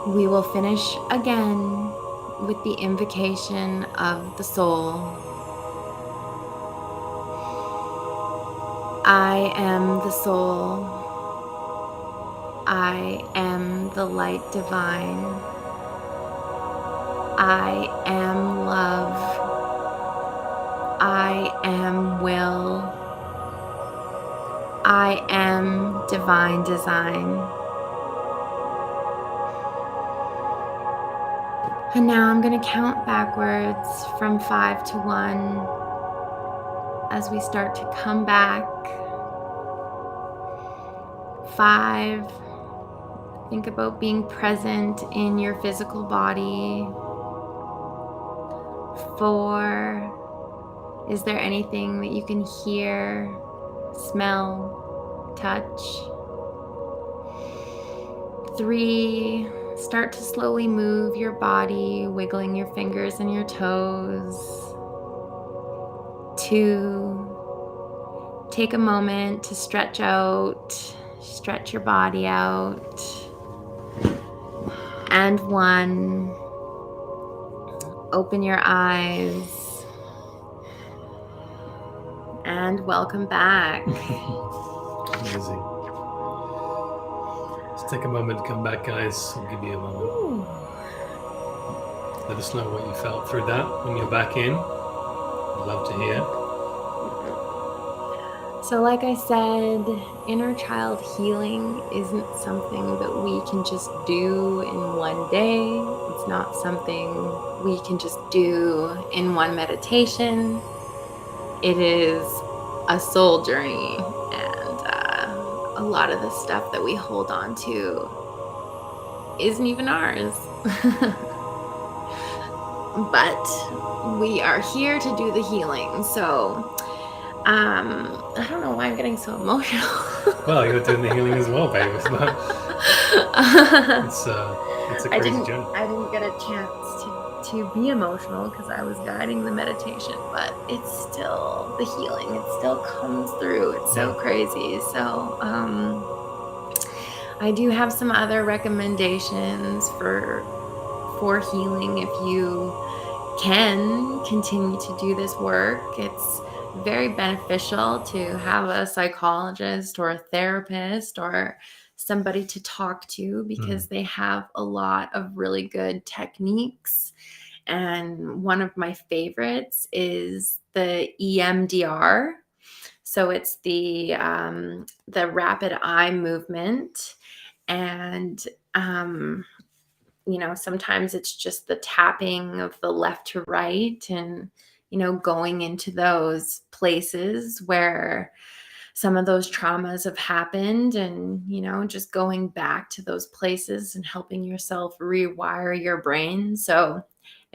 We will finish again with the invocation of the soul. I am the soul. I am the light divine. I am love. I am will. I am divine design. And now I'm going to count backwards from 5 to 1 as we start to come back. 5, think about being present in your physical body. 4, is there anything that you can hear, smell, touch? 3, start to slowly move your body, wiggling your fingers and your toes. 2, take a moment to stretch out, stretch your body out. And 1, open your eyes. And welcome back. Amazing. Just take a moment to come back, guys. I'll give you a moment. Ooh. Let us know what you felt through that when you're back in. I'd love to hear. So like I said, inner child healing isn't something that we can just do in one day. It's not something we can just do in one meditation. It is a soul journey, and a lot of the stuff that we hold on to isn't even ours. But we are here to do the healing. So I don't know why I'm getting so emotional. Well, you're doing the healing as well, baby. It's a crazy journey. I didn't get a chance to be emotional because I was guiding the meditation, but it's still the healing. It still comes through. It's so crazy. So I do have some other recommendations for healing if you can continue to do this work. It's very beneficial to have a psychologist or a therapist or somebody to talk to because they have a lot of really good techniques. And one of my favorites is the EMDR. So it's the rapid eye movement. And sometimes it's just the tapping of the left to right and, going into those places where some of those traumas have happened and, just going back to those places and helping yourself rewire your brain. So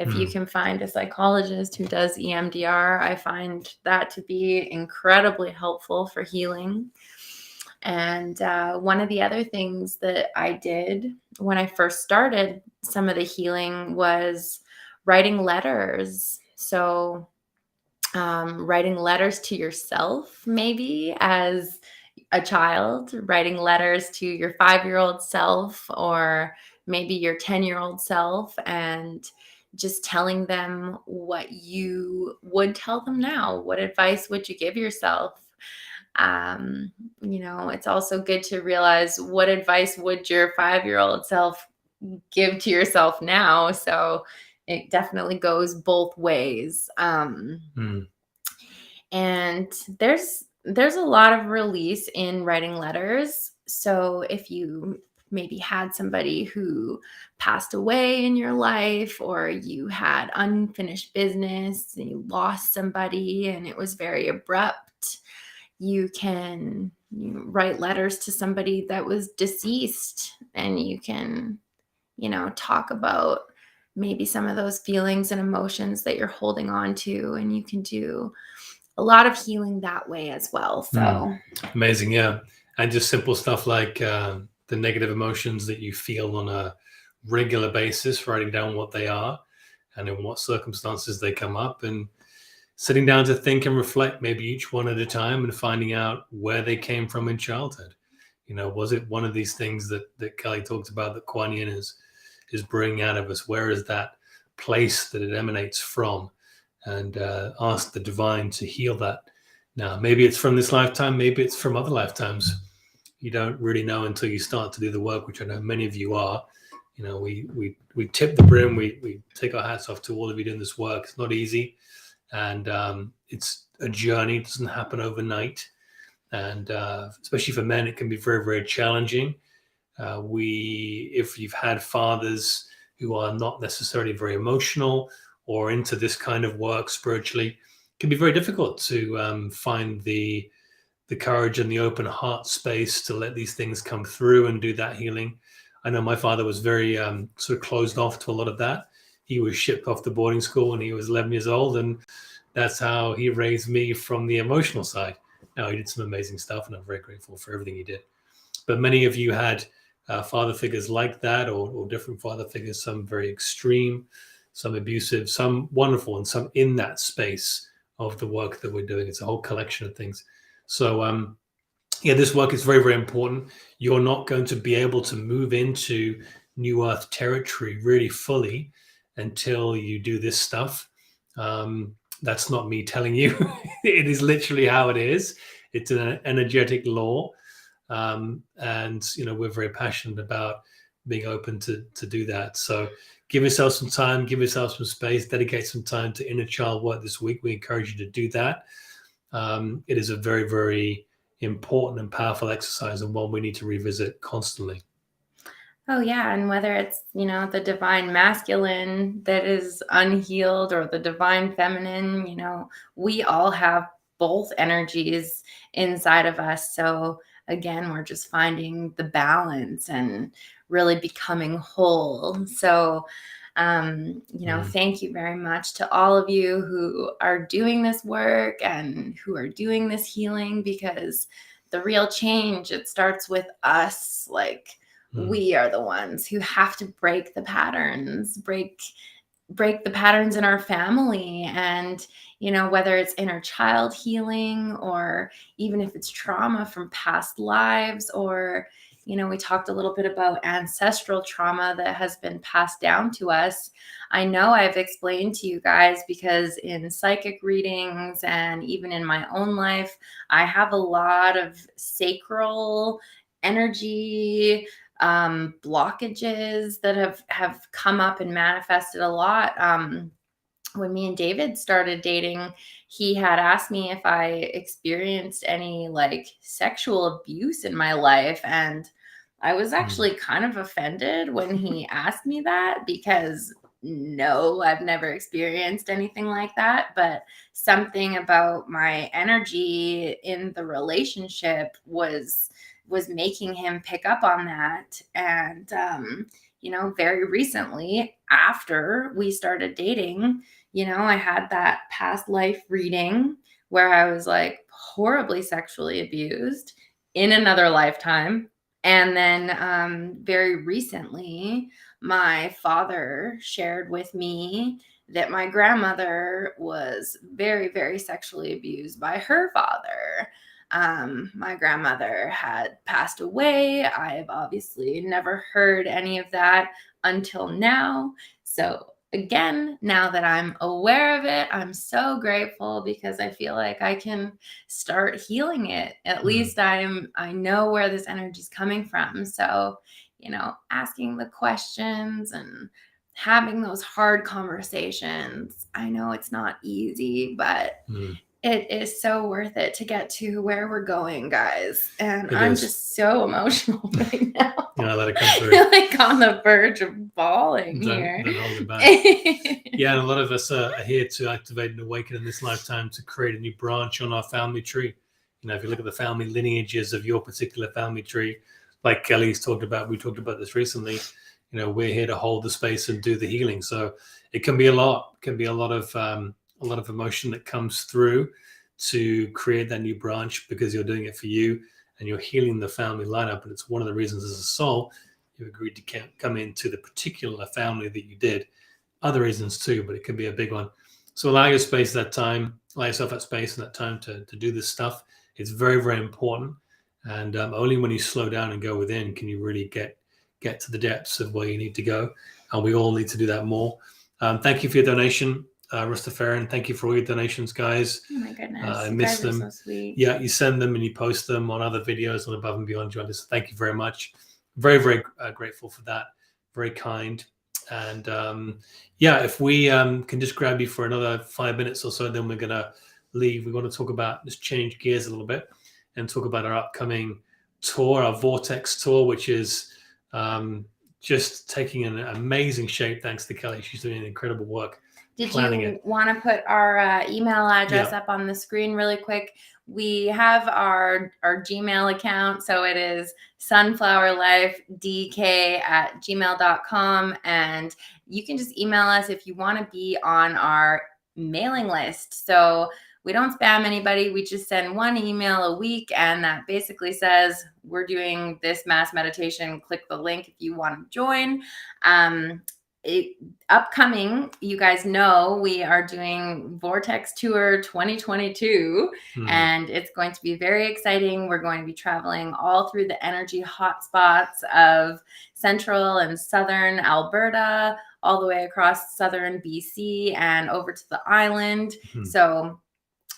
if you can find a psychologist who does EMDR, I find that to be incredibly helpful for healing. And one of the other things that I did when I first started some of the healing was writing letters. So, writing letters to yourself, maybe as a child, writing letters to your 5-year-old self, or maybe your 10-year-old self, and just telling them what you would tell them now. What advice would you give yourself? It's also good to realize, what advice would your 5-year-old self give to yourself now? So it definitely goes both ways. And there's a lot of release in writing letters. So if you maybe had somebody who passed away in your life, or you had unfinished business and you lost somebody and it was very abrupt, you can write letters to somebody that was deceased, and you can, talk about maybe some of those feelings and emotions that you're holding on to, and you can do a lot of healing that way as well. So Amazing. Yeah. And just simple stuff like the negative emotions that you feel on a regular basis, writing down what they are and in what circumstances they come up, and sitting down to think and reflect, maybe each one at a time, and finding out where they came from in childhood. Was it one of these things that Kelly talked about, that Quan Yin is bringing out of us? Where is that place that it emanates from? And ask the divine to heal that. Now, maybe it's from this lifetime, maybe it's from other lifetimes. You don't really know until you start to do the work, which I know many of you are. We tip the brim, we take our hats off to all of you doing this work. It's not easy, and it's a journey. It doesn't happen overnight, and especially for men, it can be very, very challenging. If you've had fathers who are not necessarily very emotional or into this kind of work spiritually, it can be very difficult to find the courage and the open heart space to let these things come through and do that healing. I know my father was very sort of closed off to a lot of that. He was shipped off to boarding school when he was 11 years old, and that's how he raised me from the emotional side. Now, he did some amazing stuff, and I'm very grateful for everything he did. But many of you had father figures like that, or different father figures, some very extreme, some abusive, some wonderful, and some in that space of the work that we're doing. It's a whole collection of things. So, this work is very, very important. You're not going to be able to move into New Earth territory really fully until you do this stuff. That's not me telling you. It is literally how it is. It's an energetic law. And we're very passionate about being open to do that. So give yourself some time, give yourself some space, dedicate some time to inner child work this week. We encourage you to do that. It is a very, very important and powerful exercise, and one we need to revisit constantly. Oh, yeah. And whether it's, the divine masculine that is unhealed, or the divine feminine, we all have both energies inside of us. So again, we're just finding the balance and really becoming whole. So, thank you very much to all of you who are doing this work and who are doing this healing, because the real change, it starts with us. Like, we are the ones who have to break the patterns, break the patterns in our family. And, whether it's inner child healing, or even if it's trauma from past lives, or, we talked a little bit about ancestral trauma that has been passed down to us. I know I've explained to you guys, because in psychic readings and even in my own life, I have a lot of sacral energy blockages that have come up and manifested a lot. When me and David started dating, he had asked me if I experienced any like sexual abuse in my life, and I was actually kind of offended when he asked me that, because no, I've never experienced anything like that. But something about my energy in the relationship was making him pick up on that. And very recently after we started dating, I had that past life reading where I was like horribly sexually abused in another lifetime. And then very recently, my father shared with me that my grandmother was very, very sexually abused by her father. My grandmother had passed away. I've obviously never heard any of that until now. So again, now that I'm aware of it, I'm so grateful because I feel like I can start healing it. At least I know where this energy is coming from. So, asking the questions and having those hard conversations. I know it's not easy, but it is so worth it to get to where we're going, guys. And I'm just so emotional right now. Yeah, let it come through. You're like on the verge of bawling here. Don't hold it back. Yeah, and a lot of us are here to activate and awaken in this lifetime to create a new branch on our family tree. If you look at the family lineages of your particular family tree, like Kelly's talked about, we talked about this recently. We're here to hold the space and do the healing. So it can be a lot. It can be a lot of emotion that comes through to create that new branch because you're doing it for you and you're healing the family lineup. And it's one of the reasons as a soul you agreed to come into the particular family that you did. Other reasons too, but it can be a big one. So allow your space that time, allow yourself that space and that time to do this stuff. It's very, very important. And only when you slow down and go within can you really get to the depths of where you need to go. And we all need to do that more. Thank you for your donation, Rastafarian. Thank you for all your donations, guys. Oh my goodness. I miss them. So sweet. Yeah, you send them and you post them on other videos on Above and Beyond Journey. So thank you very much. Very, very grateful for that. Very kind. And if we can just grab you for another 5 minutes or so, then we're going to leave. We're going to talk about, just change gears a little bit and talk about our upcoming tour, our Vortex tour, which is just taking an amazing shape. Thanks to Kelly. She's doing incredible work. Did you want to put our email address up on the screen really quick? We have our Gmail account. So it is sunflowerlifedk@gmail.com. And you can just email us if you want to be on our mailing list. So we don't spam anybody. We just send one email a week. And that basically says, we're doing this mass meditation. Click the link if you want to join. Upcoming, you guys know we are doing Vortex Tour 2022, and it's going to be very exciting. We're going to be traveling all through the energy hotspots of central and southern Alberta, all the way across southern BC and over to the island. So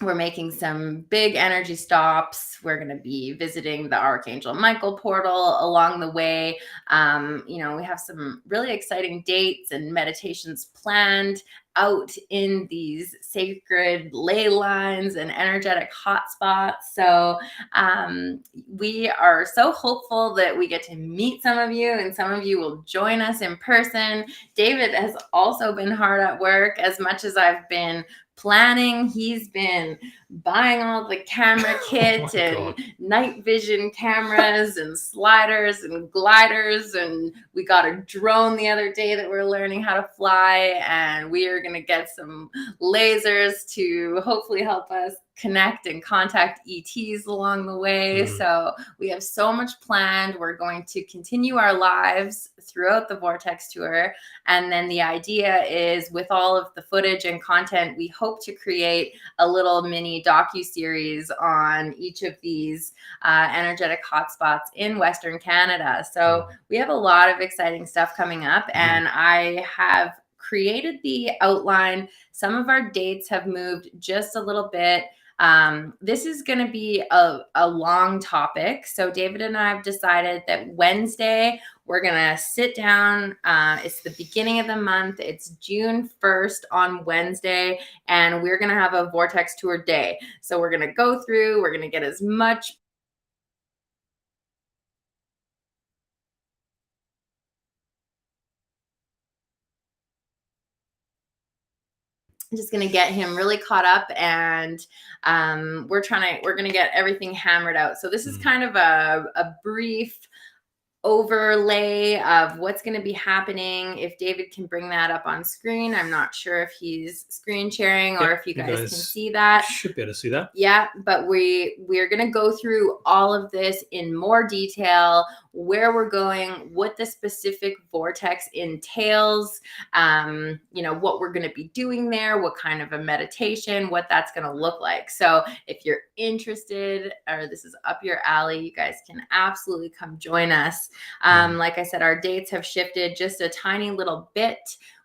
we're making some big energy stops. We're going to be visiting the Archangel Michael portal along the way. We have some really exciting dates and meditations planned out in these sacred ley lines and energetic hotspots. So we are so hopeful that we get to meet some of you, and some of you will join us in person. David has also been hard at work. As much as I've been planning, he's been buying all the camera kit and night vision cameras and sliders and gliders, and we got a drone the other day that we're learning how to fly, and we are going to get some lasers to hopefully help us connect and contact ETs along the way. So we have so much planned. We're going to continue our lives throughout the Vortex Tour. And then the idea is, with all of the footage and content, we hope to create a little mini docu-series on each of these energetic hotspots in Western Canada. So we have a lot of exciting stuff coming up, and I have created the outline. Some of our dates have moved just a little bit. This is going to be a long topic. So David and I have decided that Wednesday, we're going to sit down. It's the beginning of the month. It's June 1st on Wednesday, and we're going to have a Vortex Tour day. So we're going to go through, we're going to get as much just going to get him really caught up, and we're going to get everything hammered out. So this is kind of a brief overlay of what's going to be happening. If David can bring that up on screen, I'm not sure if he's screen sharing or if you guys can see that. Should be able to see that. Yeah, but we're going to go through all of this in more detail, where we're going, what the specific vortex entails, what we're going to be doing there, what kind of a meditation, what that's going to look like. So if you're interested or this is up your alley, you guys can absolutely come join us. Like I said, our dates have shifted just a tiny little bit.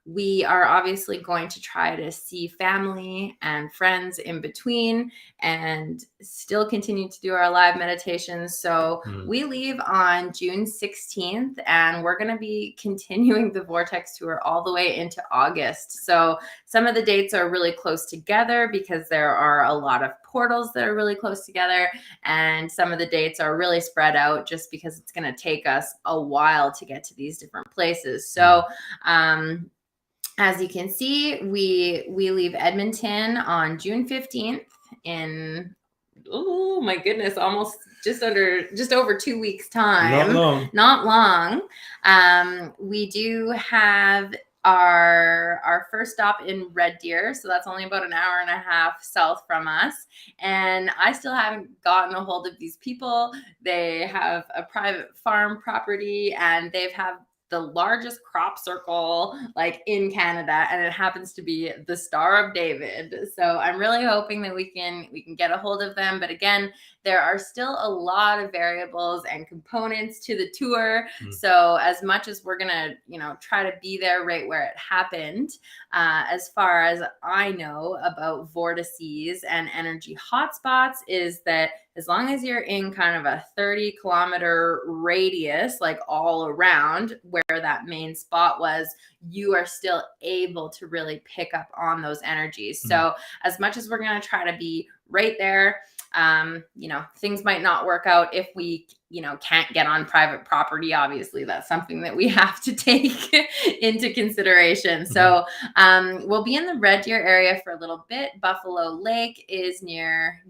We are obviously going to try to see family and friends in between and still continue to do our live meditations. So we leave on June 16th and we're going to be continuing the Vortex Tour all the way into August. So some of the dates are really close together because there are a lot of portals that are really close together. And some of the dates are really spread out just because it's going to take us a while to get to these different places. So, as you can see, we leave Edmonton on June 15th in, oh my goodness, almost just over 2 weeks time. Not long. We do have our first stop in Red Deer. So that's only about an hour and a half south from us. And I still haven't gotten a hold of these people. They have a private farm property and they've have the largest crop circle like in Canada, and it happens to be the Star of David. So I'm really hoping that we can get a hold of them. But again, there are still a lot of variables and components to the tour. So as much as we're gonna, try to be there right where it happened, as far as I know about vortices and energy hotspots, is that as long as you're in kind of a 30-kilometer radius, like all around where that main spot was, you are still able to really pick up on those energies. So as much as we're going to try to be right there, things might not work out if we, can't get on private property. Obviously, that's something that we have to take into consideration. So we'll be in the Red Deer area for a little bit. Buffalo Lake is near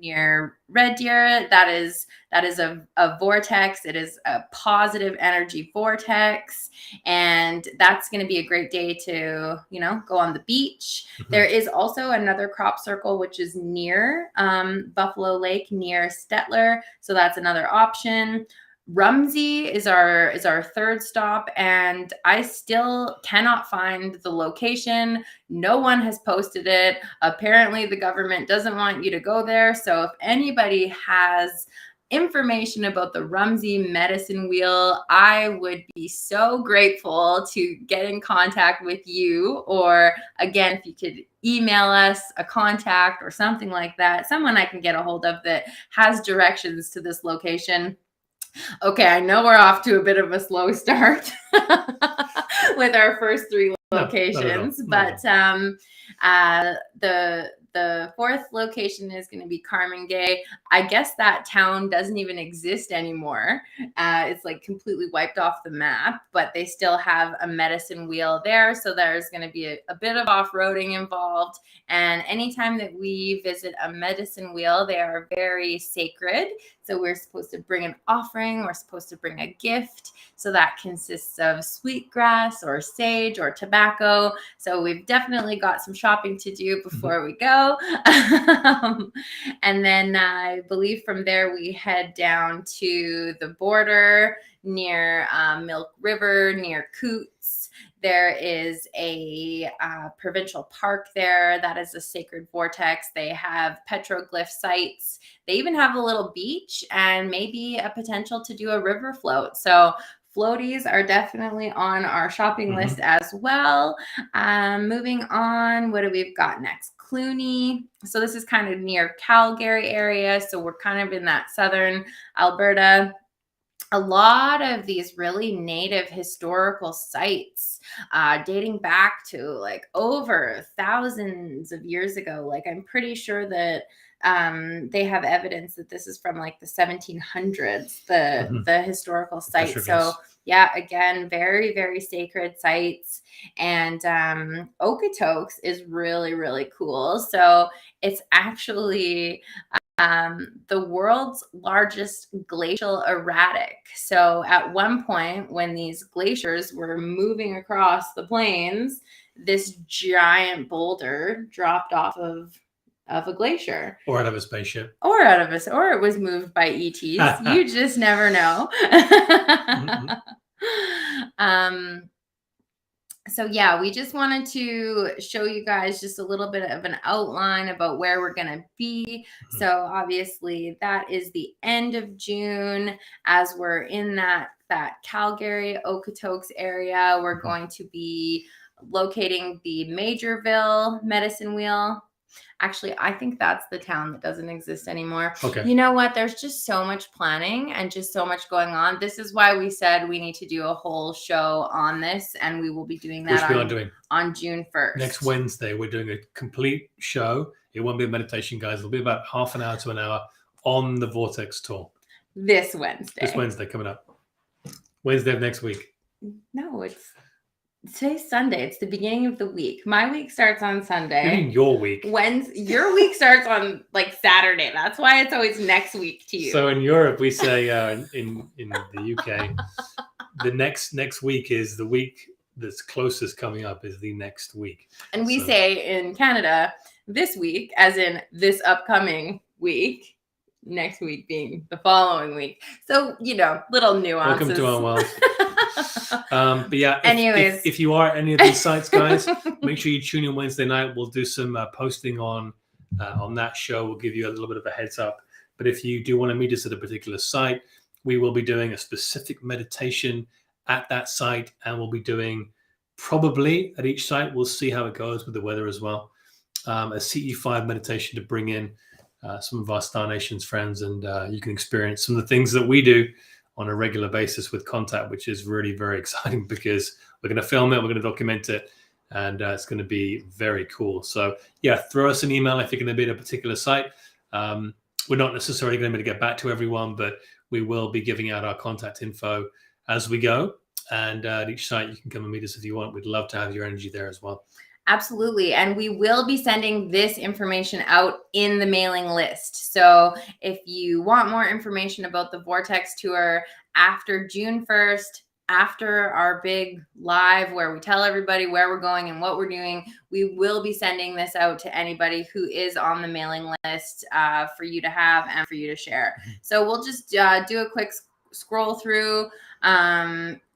Red Deer. That is a vortex. It is a positive energy vortex. And that's going to be a great day to, go on the beach. There is also another crop circle, which is near Buffalo Lake, near Stettler. So that's another option. Rumsey is our third stop, and I still cannot find the location. No one has posted it. Apparently, the government doesn't want you to go there. So if anybody has information about the Rumsey medicine wheel, I would be so grateful to get in contact with you. Or again, if you could email us a contact or something like that, someone I can get a hold of that has directions to this location. Okay, I know we're off to a bit of a slow start with our first three locations, but the fourth location is going to be Carmen Gay. I guess that town doesn't even exist anymore. It's like completely wiped off the map, but they still have a medicine wheel there. So there's going to be a bit of off-roading involved. And anytime that we visit a medicine wheel, they are very sacred. So we're supposed to bring an offering. We're supposed to bring a gift. So that consists of sweetgrass or sage or tobacco. So we've definitely got some shopping to do before we go. And then I believe from there we head down to the border near Milk River, near Coots. There is a provincial park there that is a sacred vortex. They have petroglyph sites. They even have a little beach and maybe a potential to do a river float. So floaties are definitely on our shopping list as well. Moving on, what do we've got next? Cluny. So this is kind of near Calgary area. So we're kind of in that southern Alberta. A lot of these really native historical sites dating back to like over thousands of years ago. Like I'm pretty sure that they have evidence that this is from like the 1700s, the historical sites. So yeah, again, very, very sacred sites. And Okotoks is really, really cool. So it's actually the world's largest glacial erratic. So at one point, when these glaciers were moving across the plains, this giant boulder dropped off of a glacier, or out of a spaceship, or it was moved by ETs. You just never know. So yeah, we just wanted to show you guys just a little bit of an outline about where we're going to be. So obviously that is the end of June. As we're in that Calgary, Okotoks area, we're going to be locating the Majorville Medicine Wheel. Actually, I think that's the town that doesn't exist anymore. Okay. You know what? There's just so much planning and just so much going on. This is why we said we need to do a whole show on this, and we will be doing that on June 1st. Next Wednesday, we're doing a complete show. It won't be a meditation, guys. It'll be about half an hour to an hour on the Vortex tour. This Wednesday coming up. Wednesday of next week. No, today's Sunday. It's the beginning of the week. My week starts on Sunday. You mean your week? Your week starts on like Saturday. That's why it's always next week to you. So in Europe, we say in the UK, the next week is the week that's closest coming up is the next week. And we say in Canada, this week, as in this upcoming week, next week being the following week. So, little nuances. Welcome to our world. But yeah, anyways, if you are at any of these sites, guys, make sure you tune in Wednesday night. We'll do some posting on that show. We'll give you a little bit of a heads up. But if you do want to meet us at a particular site, we will be doing a specific meditation at that site, and we'll be doing probably at each site. We'll see how it goes with the weather as well. A CE5 meditation to bring in some of our Star Nations friends, and you can experience some of the things that we do on a regular basis with Contact, which is really very exciting because we're going to film it, we're going to document it, and it's going to be very cool. So yeah, throw us an email if you're going to be at a particular site. We're not necessarily going to be able to get back to everyone, but we will be giving out our contact info as we go. And at each site, you can come and meet us if you want. We'd love to have your energy there as well. Absolutely. And we will be sending this information out in the mailing list. So if you want more information about the Vortex Tour after June 1st, after our big live where we tell everybody where we're going and what we're doing, we will be sending this out to anybody who is on the mailing list for you to have and for you to share. So we'll just do a quick scroll through.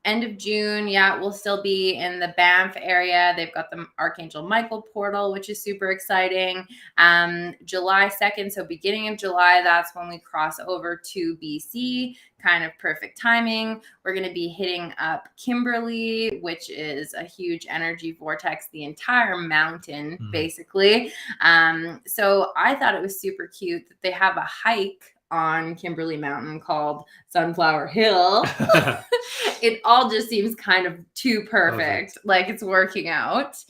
End of June, we'll still be in the Banff area. They've got the Archangel Michael portal, which is super exciting. July 2nd, so beginning of July, that's when we cross over to BC. Kind of perfect timing. We're going to be hitting up Kimberley, which is a huge energy vortex, the entire mountain, basically. So I thought it was super cute that they have a hike on Kimberley Mountain called Sunflower Hill. It all just seems kind of too perfect. Like it's working out.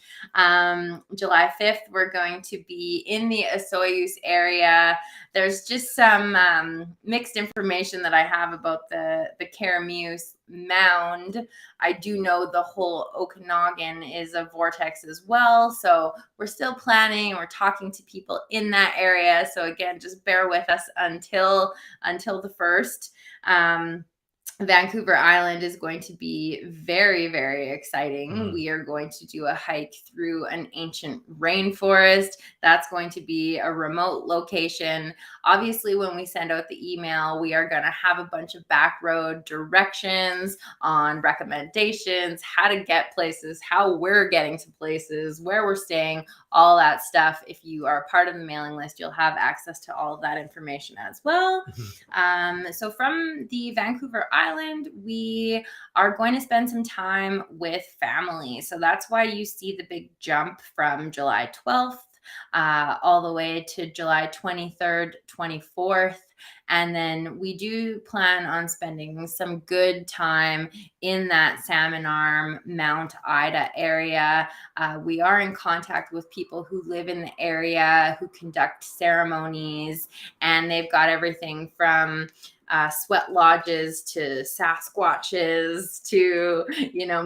July 5th, we're going to be in the Osoyoos area. There's just some mixed information that I have about the Carameus mound. I do know the whole Okanagan is a vortex as well. So we're still planning. We're talking to people in that area. So again, just bear with us until the 1st. Vancouver Island is going to be very, very exciting. We are going to do a hike through an ancient rainforest. That's going to be a remote location. Obviously, when we send out the email, we are going to have a bunch of back road directions on recommendations, how to get places, how we're getting to places, where we're staying, all that stuff. If you are part of the mailing list, you'll have access to all of that information as well. So from the Vancouver Island, we are going to spend some time with family. So that's why you see the big jump from July 12th all the way to July 23rd, 24th. And then we do plan on spending some good time in that Salmon Arm, Mount Ida area. We are in contact with people who live in the area, who conduct ceremonies, and they've got everything from sweat lodges to Sasquatches to,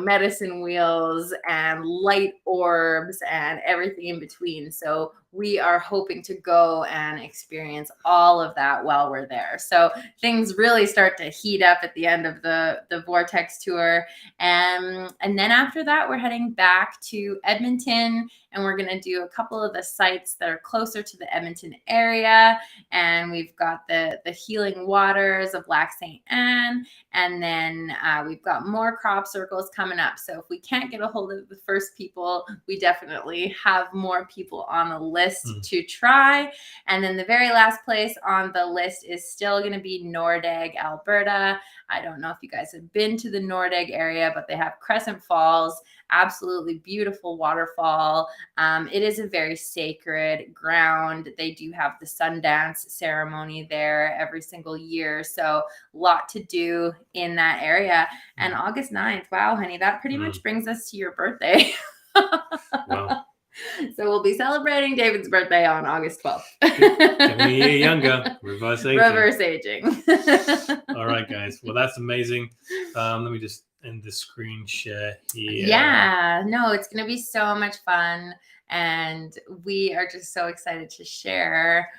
medicine wheels and light orbs and everything in between. So we are hoping to go and experience all of that while we're there. So things really start to heat up at the end of the Vortex tour. And then after that, we're heading back to Edmonton, and we're going to do a couple of the sites that are closer to the Edmonton area. And we've got the healing waters of Lac St. Anne. And then we've got more crop circles coming up. So if we can't get a hold of the first people, we definitely have more people on the list to try. And then the very last place on the list is still going to be Nordegg, Alberta. I don't know if you guys have been to the Nordegg area, but they have Crescent Falls, absolutely beautiful waterfall. It is a very sacred ground. They do have the Sundance ceremony there every single year. So a lot to do in that area. And August 9th, wow, honey, that pretty much brings us to your birthday. Wow. So we'll be celebrating David's birthday on August 12th. Getting a year younger. Reverse aging. Reverse aging. All right, guys. Well, that's amazing. Let me just end the screen share here. Yeah, no, it's going to be so much fun. And we are just so excited to share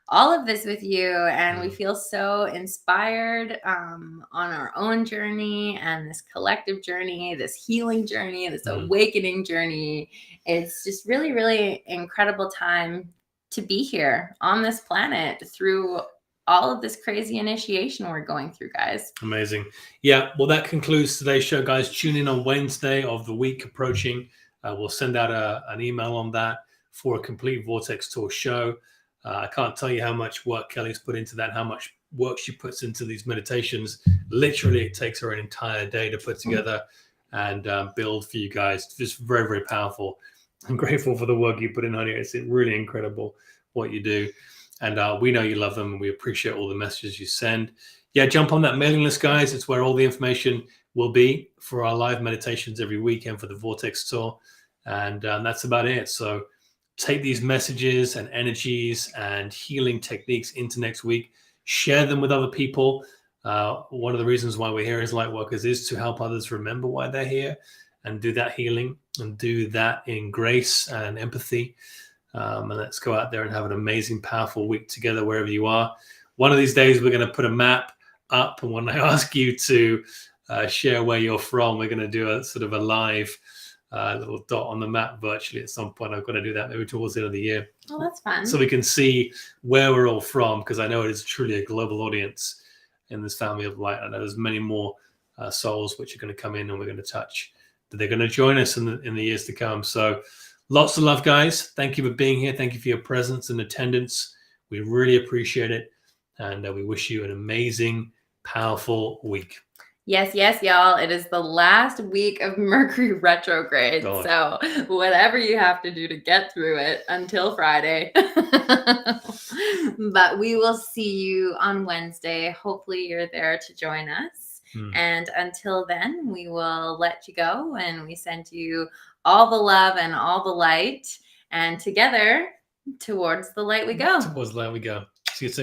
all of this with you. And we feel so inspired on our own journey and this collective journey, this healing journey, this awakening journey. It's just really, really incredible time to be here on this planet through all of this crazy initiation we're going through, guys. Amazing. Yeah, well, that concludes today's show, guys. Tune in on Wednesday of the week approaching. We'll send out an email on that for a complete Vortex Tour show. I can't tell you how much work Kelly's put into that, how much work she puts into these meditations. Literally, it takes her an entire day to put together and build for you guys. Just very, very powerful. I'm grateful for the work you put in, honey. It's really incredible what you do. And we know you love them, and we appreciate all the messages you send. Yeah, jump on that mailing list, guys. It's where all the information will be for our live meditations every weekend for the Vortex Tour. And that's about it. So take these messages and energies and healing techniques into next week. Share them with other people. One of the reasons why we're here as Lightworkers is to help others remember why they're here and do that healing and do that in grace and empathy. And let's go out there and have an amazing, powerful week together wherever you are. One of these days, we're going to put a map up. And when I ask you to share where you're from, we're going to do a sort of a live little dot on the map virtually at some point. I've got to do that maybe towards the end of the year. Oh, that's fun. So we can see where we're all from, because I know it is truly a global audience in this family of light. I know there's many more souls which are going to come in and we're going to touch. They're going to join us in the years to come. So lots of love, guys. Thank you for being here. Thank you for your presence and attendance. We really appreciate it. And we wish you an amazing, powerful week. Yes, yes, y'all. It is the last week of Mercury Retrograde. God. So whatever you have to do to get through it until Friday. But we will see you on Wednesday. Hopefully you're there to join us. And until then, we will let you go, and we send you all the love and all the light. And together, towards the light we go. Towards the light we go.